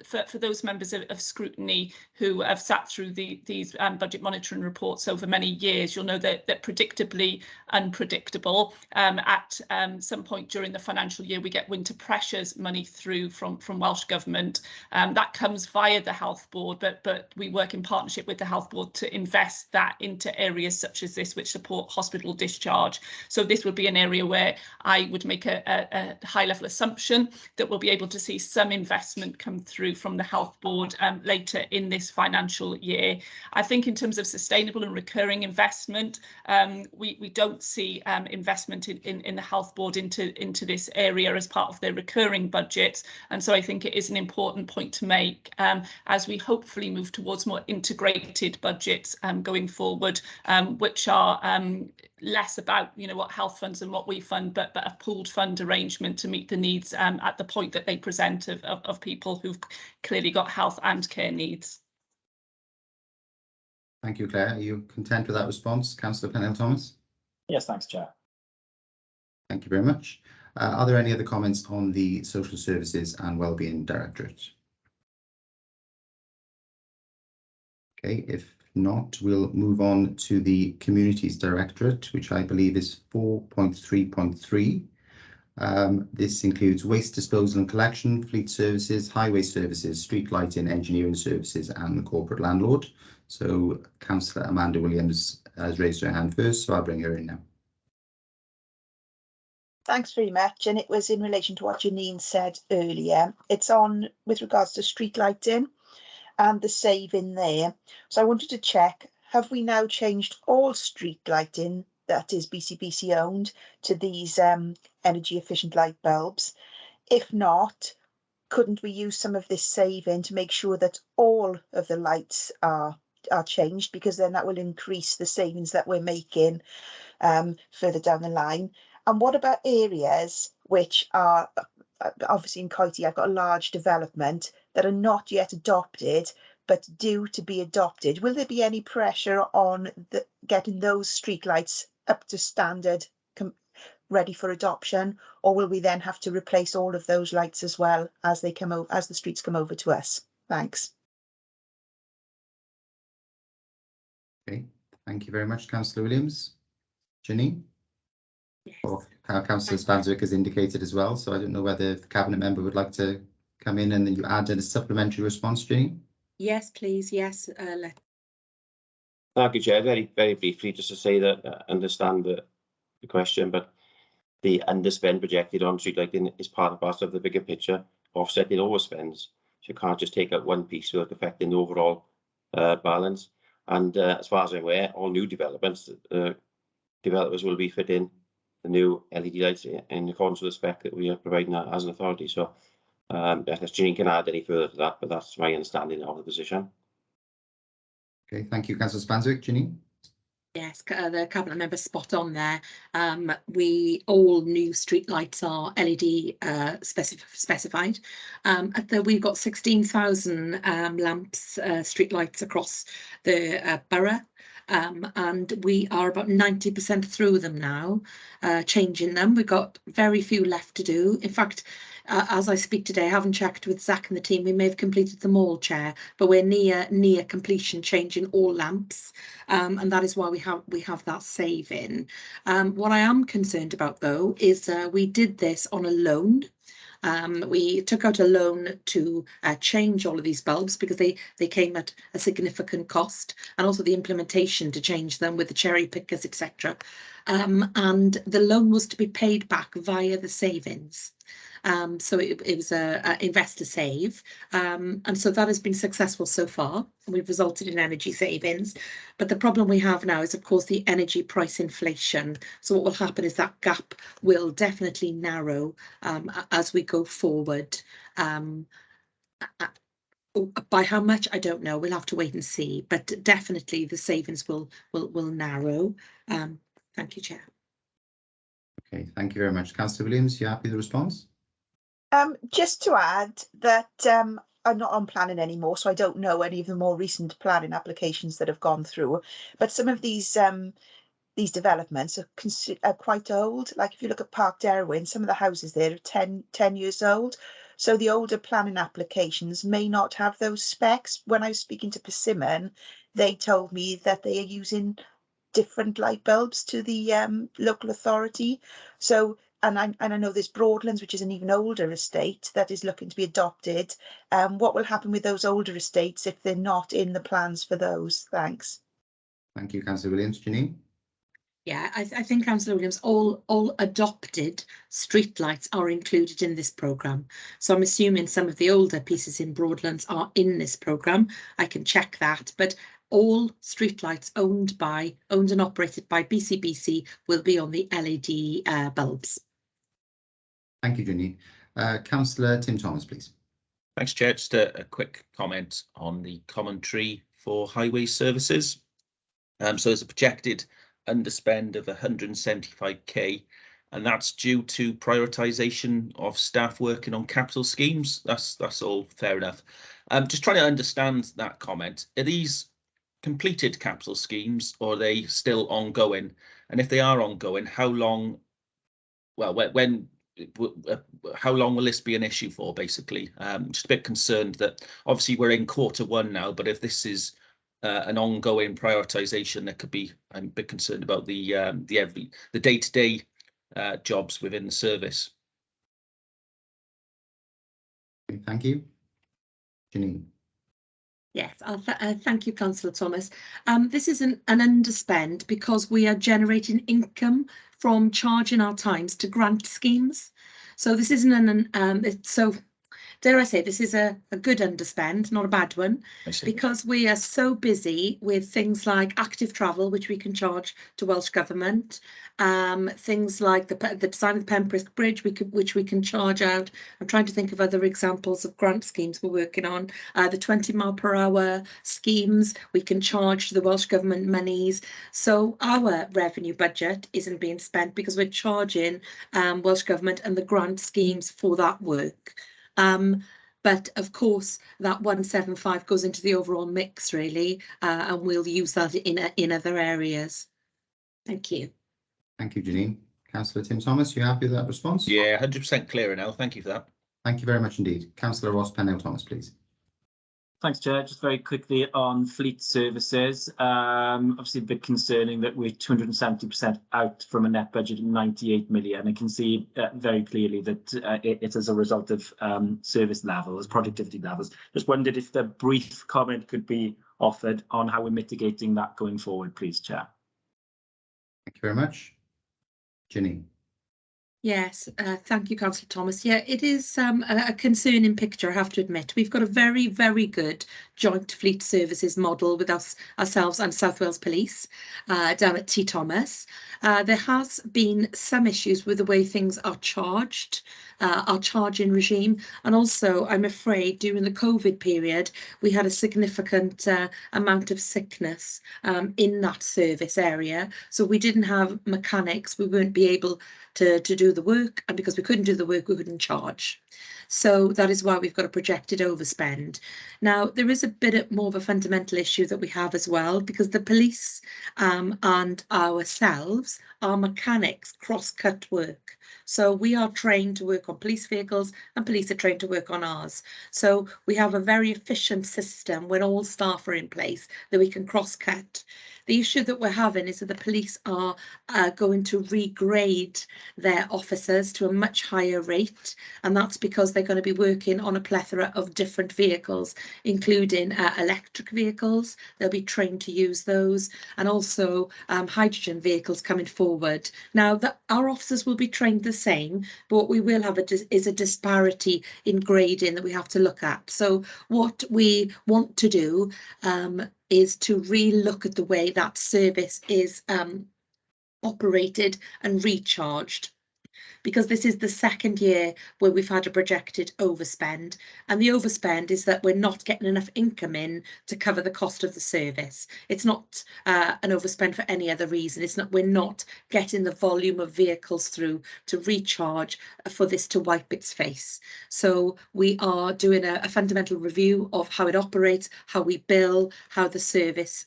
for those members of Scrutiny who have sat through these budget monitoring reports over many years, you'll know that predictably unpredictable. At some point during the financial year, we get winter pressures money through from Welsh Government. That comes via the Health Board, but we work in partnership with the Health Board to invest that into areas such as this, which support hospital discharge. So this would be an area where I would make a high level assumption that we'll be able to see some investment come through from the Health Board later in this financial year. I think in terms of sustainable and recurring investment, we don't see investment in the Health Board into this area as part of their recurring budgets. And so I think it is an important point to make as we hopefully move towards more integrated allocated budgets going forward, which are less about, you know, what health funds and what we fund, but a pooled fund arrangement to meet the needs at the point that they present of people who've clearly got health and care needs. Thank you, Claire. Are you content with that response, Councillor Pennell-Thomas? Yes, thanks, Chair. Thank you very much. Are there any other comments on the Social Services and Wellbeing Directorate? Okay, if not, we'll move on to the Communities Directorate, which I believe is 4.3.3. This includes waste disposal and collection, fleet services, highway services, street lighting, engineering services, and the corporate landlord. So Councillor Amanda Williams has raised her hand first, so I'll bring her in now. Thanks very much. And it was in relation to what Janine said earlier. It's on with regards to street lighting and the saving there. So I wanted to check, have we now changed all street lighting that is BCBC owned to these energy efficient light bulbs? If not, couldn't we use some of this saving to make sure that all of the lights are changed, because then that will increase the savings that we're making further down the line? And what about areas which are obviously in Coity, I've got a large development that are not yet adopted but due to be adopted? Will there be any pressure on getting those streetlights up to standard, ready for adoption, or will we then have to replace all of those lights as well as they come over, as the streets come over to us? Thanks. Okay, thank you very much, Councillor Williams. Janine? Yes. Or Councillor Spanswick has indicated as well, so I don't know whether the Cabinet member would like to come in and then you add in a supplementary response, Janine? Yes, please. Yes. Thank you, Chair. Very briefly, just to say that understand the question, but the underspend projected on street lighting is part and parcel of the bigger picture, offsetting overspends. So you can't just take out one piece without affecting the overall balance. And as far as I'm aware, all new developments, developers will be fitting the new LED lights in accordance with the spec that we are providing as an authority. So unless Janine can add any further to that, but that's my understanding of the position. Okay, thank you, Councillor Spanswick. Janine? Yes, the Cabinet member spot on there. All new street lights are LED specified. We've got 16,000 lamps, street lights across the borough. And we are about 90% through them now, changing them. We've got very few left to do. In fact, as I speak today, I haven't checked with Zach and the team. We may have completed them all, Chair, but we're near completion, changing all lamps, and that is why we have that saving. What I am concerned about, though, is we did this on a loan. We took out a loan to change all of these bulbs because they came at a significant cost, and also the implementation to change them with the cherry pickers, etc. And the loan was to be paid back via the savings. So it was a investor save, and so that has been successful so far, and we've resulted in energy savings. But the problem we have now is, of course, the energy price inflation. So what will happen is that gap will definitely narrow as we go forward. By how much, I don't know. We'll have to wait and see, but definitely the savings will narrow. Thank you, Chair. Okay, thank you very much. Councillor Williams, you happy with the response? Just to add that I'm not on planning anymore, so I don't know any of the more recent planning applications that have gone through. But some of these developments are quite old. Like if you look at Park Derwin, some of the houses there are 10 years old. So the older planning applications may not have those specs. When I was speaking to Persimmon, they told me that they are using different light bulbs to the local authority. So, and I know there's Broadlands, which is an even older estate that is looking to be adopted. What will happen with those older estates if they're not in the plans for those? Thanks. Thank you, Councillor Williams. Janine? Yeah, I think, Councillor Williams, all adopted streetlights are included in this programme. So I'm assuming some of the older pieces in Broadlands are in this programme. I can check that, but all streetlights owned and operated by BCBC will be on the LED bulbs. Thank you, Janine. Councillor Tim Thomas, please. Thanks, Chair. Just a quick comment on the commentary for highway services. So there's a projected underspend of 175k, and that's due to prioritisation of staff working on capital schemes. That's all fair enough. Just trying to understand that comment. Are these completed capital schemes, or are they still ongoing? And if they are ongoing, how long? Well, when? How long will this be an issue for? Basically, just a bit concerned that obviously we're in Q1 now, but if this is an ongoing prioritisation, that could be. I'm a bit concerned about the day-to-day jobs within the service. Thank you, Janine. Yes, thank you, Councillor Thomas. This is an underspend because we are generating income from charging our times to grant schemes. So this isn't so dare I say, this is a good underspend, not a bad one, because we are so busy with things like active travel, which we can charge to Welsh Government, things like the design of the Pembroke Bridge, which we can charge out. I'm trying to think of other examples of grant schemes we're working on. The 20-mile-per-hour schemes, we can charge the Welsh Government monies. So our revenue budget isn't being spent because we're charging Welsh Government and the grant schemes for that work. But of course that 175 goes into the overall mix really, and we'll use that in other areas. Thank you. Thank you, Janine. Councillor Tim Thomas, you happy with that response? Yeah, 100% clearer now. Thank you for that. Thank you very much indeed. Councillor Ross Pennell Thomas, please. Thanks, Chair. Just very quickly on fleet services. Obviously a bit concerning that we're 270% out from a net budget of 98 million. I can see very clearly that it is a result of service levels, productivity levels. Just wondered if the brief comment could be offered on how we're mitigating that going forward, please, Chair. Thank you very much. Janine. Yes, thank you, Councillor Thomas. Yeah, it is a concerning picture, I have to admit. We've got a very, very good joint fleet services model with ourselves and South Wales Police down at T Thomas. There has been some issues with the way things are charged, our charging regime, and also I'm afraid during the COVID period we had a significant amount of sickness in that service area, so we didn't have mechanics, we won't be able to do the work, and because we couldn't do the work we couldn't charge. So that is why we've got a projected overspend. Now there is a bit more of a fundamental issue that we have as well, because the police and ourselves, our mechanics, cross-cut work. So we are trained to work on police vehicles and police are trained to work on ours. So we have a very efficient system when all staff are in place that we can cross-cut. The issue that we're having is that the police are going to regrade their officers to a much higher rate, and that's because they're going to be working on a plethora of different vehicles, including electric vehicles. They'll be trained to use those, and also hydrogen vehicles coming forward. Now, our officers will be trained the same, but what we will have is a disparity in grading that we have to look at. So what we want to do is to re-look at the way that service is operated and recharged, because this is the second year where we've had a projected overspend, and the overspend is that we're not getting enough income in to cover the cost of the service. It's not an overspend for any other reason. It's not, we're not getting the volume of vehicles through to recharge for this to wipe its face. So we are doing a fundamental review of how it operates, how we bill, how the service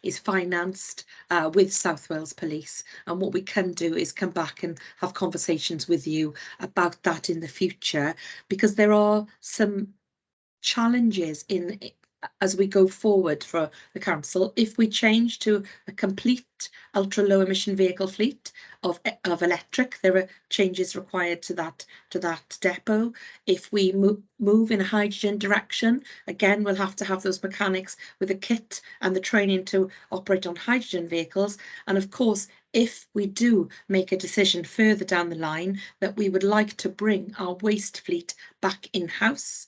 is financed with South Wales Police, and what we can do is come back and have conversations with you about that in the future, because there are some challenges as we go forward for the council. If we change to a complete ultra low emission vehicle fleet of electric, there are changes required to that depot. If we move in a hydrogen direction, again we'll have to have those mechanics with the kit and the training to operate on hydrogen vehicles. And of course, if we do make a decision further down the line that we would like to bring our waste fleet back in-house,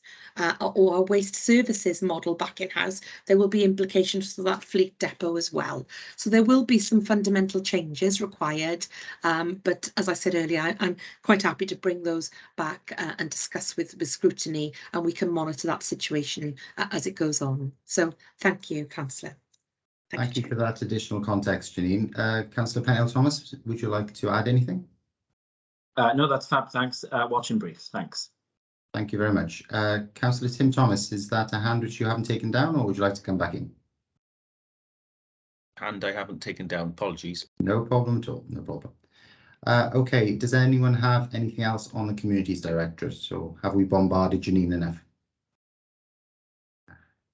or a waste services model back in-house, there will be implications for that fleet depot as well. So there will be some fundamental changes required, but as I said earlier, I'm quite happy to bring those back and discuss with Scrutiny, and we can monitor that situation as it goes on. So thank you, Councillor. Thank you for that additional context, Janine. Councillor Pennell-Thomas, would you like to add anything? No, that's fab. Thanks. Watching briefs. Thanks. Thank you very much. Councillor Tim Thomas, is that a hand which you haven't taken down, or would you like to come back in? Hand I haven't taken down. Apologies. No problem at all. No problem. Okay, does anyone have anything else on the Communities Directorate? So have we bombarded Janine enough?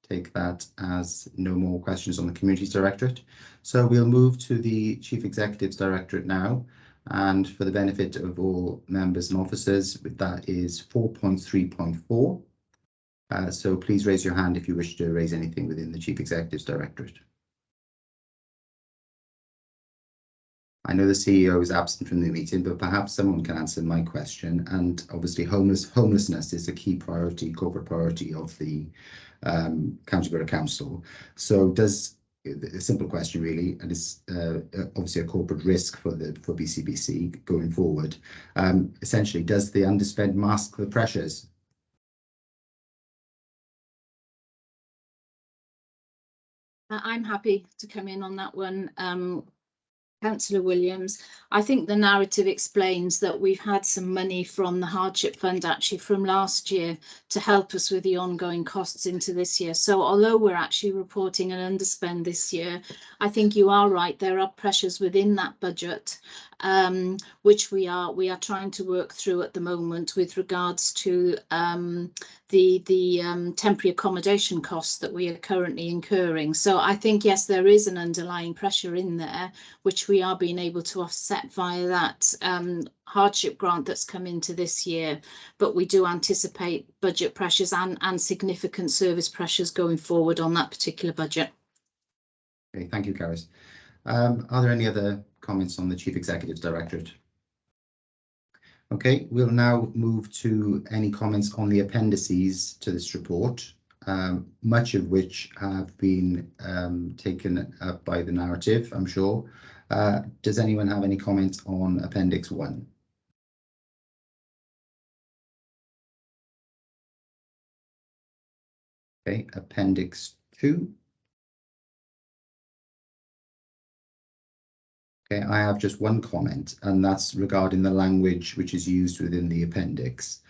Take that as no more questions on the Communities Directorate. So we'll move to the Chief Executive's Directorate now. And for the benefit of all members and officers, that is 4.3.4. So please raise your hand if you wish to raise anything within the Chief Executive's Directorate. I know the CEO is absent from the meeting, but perhaps someone can answer my question. And obviously homelessness is a key priority, corporate priority of the County Borough Council. So does, a simple question really, and it's obviously a corporate risk for BCBC going forward. Essentially, does the underspend mask the pressures? I'm happy to come in on that one. Councillor Williams, I think the narrative explains that we've had some money from the hardship fund actually from last year to help us with the ongoing costs into this year. So although we're actually reporting an underspend this year, I think you are right. There are pressures within that budget, which we are trying to work through at the moment with regards to the temporary accommodation costs that we are currently incurring. So I think, yes, there is an underlying pressure in there, which we are being able to offset via that hardship grant that's come into this year. But we do anticipate budget pressures and significant service pressures going forward on that particular budget. Okay, thank you, Caris. Are there any other comments on the Chief Executive's Directorate? Okay, we'll now move to any comments on the appendices to this report, much of which have been taken up by the narrative, I'm sure. Does anyone have any comments on Appendix 1? Okay, Appendix 2. Okay, I have just one comment, and that's regarding the language which is used within the appendix.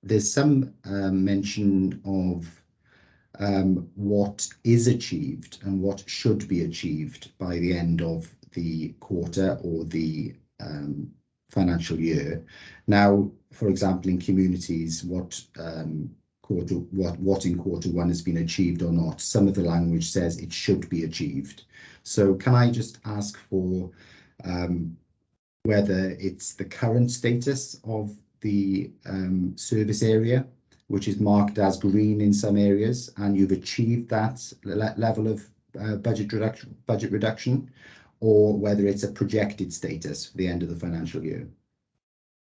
There's some mention of what is achieved and what should be achieved by the end of the quarter or the financial year. Now, for example, in communities, what in quarter one has been achieved or not. Some of the language says it should be achieved. So can I just ask for whether it's the current status of the service area, which is marked as green in some areas, and you've achieved that level of budget reduction, or whether it's a projected status for the end of the financial year.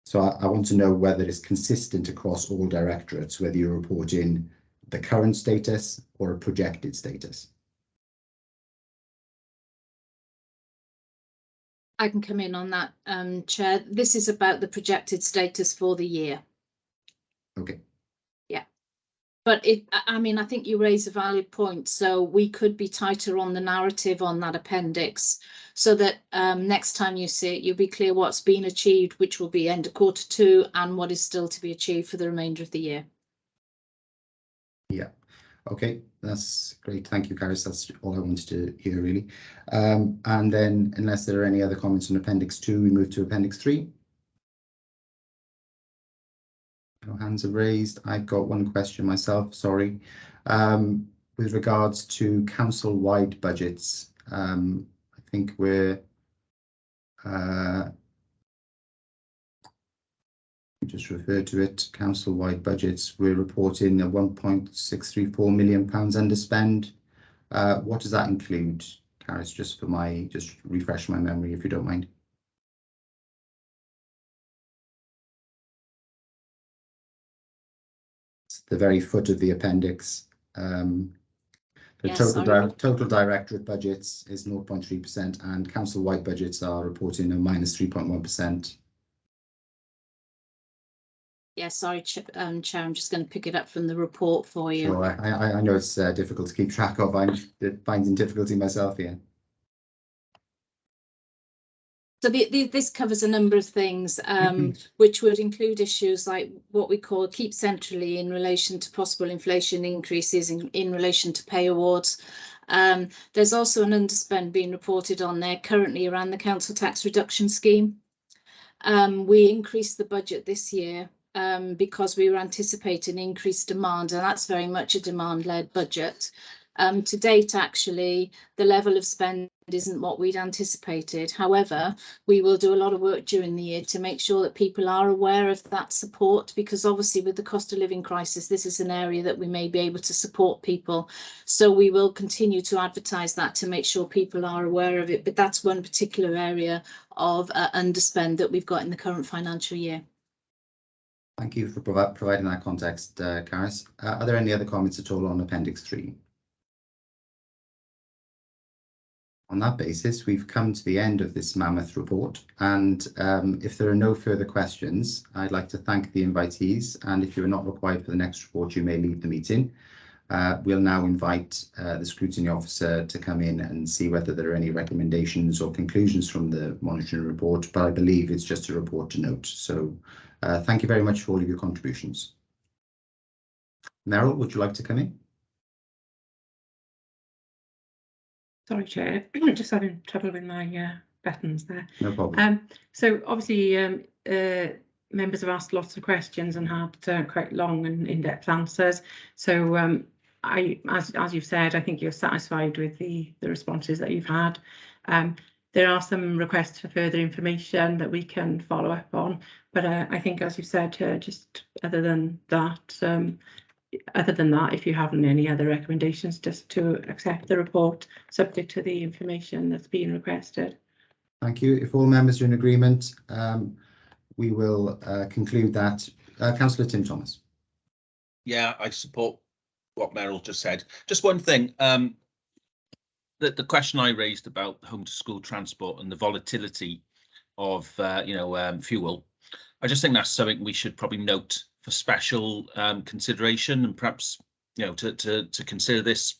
So I want to know whether it's consistent across all directorates, whether you're reporting the current status or a projected status. I can come in on that, Chair. This is about the projected status for the year. Okay. Yeah. But I mean, I think you raise a valid point. So we could be tighter on the narrative on that appendix so that next time you see it, you'll be clear what's been achieved, which will be end of quarter 2, and what is still to be achieved for the remainder of the year. Yeah. Okay, that's great. Thank you, Caris. That's all I wanted to hear, really. And then, unless there are any other comments on Appendix 2, we move to Appendix 3. No hands are raised. I've got one question myself, sorry. With regards to council-wide budgets, I think we're just refer to it, council-wide budgets, we're reporting a £1.634 million underspend. What does that include, Caris, just refresh my memory, if you don't mind? It's the very foot of the appendix. The Yes, total directorate budgets is 0.3% and council-wide budgets are reporting a minus 3.1%. Yeah, sorry, Chair, I'm just going to pick it up from the report for you. So I know it's difficult to keep track of. I'm finding difficulty myself here. So this covers a number of things, which would include issues like what we call keep centrally in relation to possible inflation increases in relation to pay awards. There's also an underspend being reported on there currently around the council tax reduction scheme. We increased the budget this year because we were anticipating increased demand, and that's very much a demand-led budget. To date, actually, the level of spend isn't what we'd anticipated. However, we will do a lot of work during the year to make sure that people are aware of that support, because obviously with the cost of living crisis, this is an area that we may be able to support people. So we will continue to advertise that to make sure people are aware of it. But that's one particular area of underspend that we've got in the current financial year. Thank you for providing that context, Caris. Are there any other comments at all on Appendix 3? On that basis, we've come to the end of this mammoth report, and if there are no further questions, I'd like to thank the invitees, and if you're not required for the next report, you may leave the meeting. We'll now invite the scrutiny officer to come in and see whether there are any recommendations or conclusions from the monitoring report, but I believe it's just a report to note. So thank you very much for all of your contributions. Meryl, would you like to come in? Sorry, Chair, just having trouble with my buttons there. No problem. So obviously members have asked lots of questions and had quite long and in-depth answers. So as you've said, I think you're satisfied with the responses that you've had. There are some requests for further information that we can follow up on, but I think, as you've said, just other than that, if you haven't any other recommendations, just to accept the report subject to the information that's being requested. Thank you. If all members are in agreement, we will conclude that. Councillor Tim Thomas. Yeah, I support what Meryl just said. Just one thing, the question I raised about home to school transport and the volatility of fuel, I just think that's something we should probably note for special consideration, and perhaps to consider this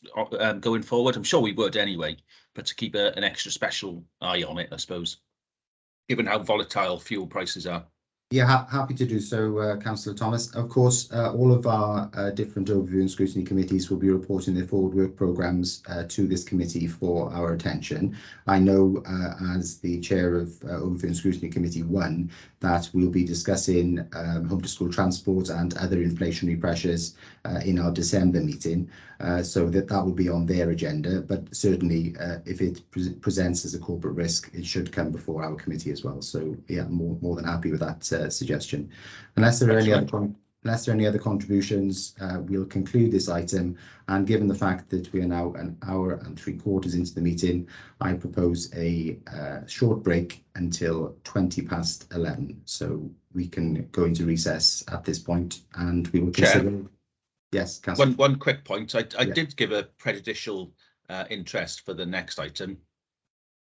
going forward. I'm sure we would anyway, but to keep an extra special eye on it, I suppose, given how volatile fuel prices are. Yeah, happy to do so, Councillor Thomas. Of course, all of our different overview and scrutiny committees will be reporting their forward work programmes to this committee for our attention. I know, as the chair of Overview and Scrutiny Committee 1, that we'll be discussing home to school transport and other inflationary pressures in our December meeting, so that will be on their agenda. But certainly, if it presents as a corporate risk, it should come before our committee as well. So yeah, more than happy with that suggestion. Unless there are any other contributions, we'll conclude this item. And given the fact that we are now an hour and 3/4 into the meeting, I propose a short break until 11:20. So we can go into recess at this point, and we will consider. Chair, yes, Councillor. One quick point. I did give a prejudicial interest for the next item.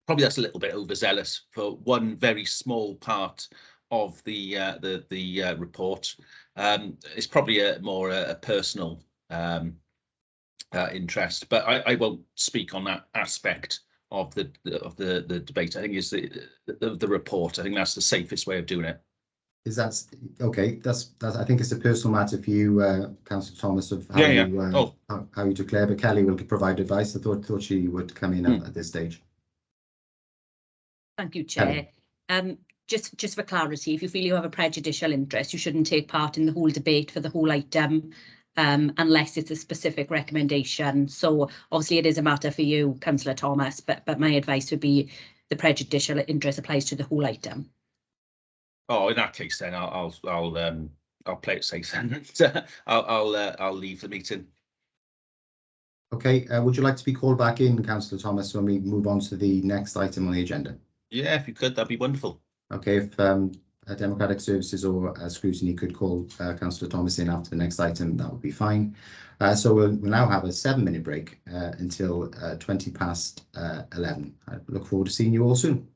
Probably that's a little bit overzealous for one very small part of the report. It's probably more a personal interest, but I won't speak on that aspect of the debate. I think it's the report. I think that's the safest way of doing it. Is that okay? That's I think it's a personal matter for you, Councillor Thomas, of how you declare. But Kelly will provide advice. I thought she would come in at this stage. Thank you, Chair. Just for clarity, if you feel you have a prejudicial interest, you shouldn't take part in the whole debate for the whole item unless it's a specific recommendation. So obviously it is a matter for you, Councillor Thomas, but my advice would be the prejudicial interest applies to the whole item. Oh, in that case, then I'll play it safe then. I'll leave the meeting. Okay. Would you like to be called back in, Councillor Thomas, when we move on to the next item on the agenda? Yeah, if you could, that'd be wonderful. Okay, if Democratic Services or Scrutiny could call Councillor Thomas in after the next item, that would be fine. So we'll now have a 7-minute break until 20 past 11. I look forward to seeing you all soon.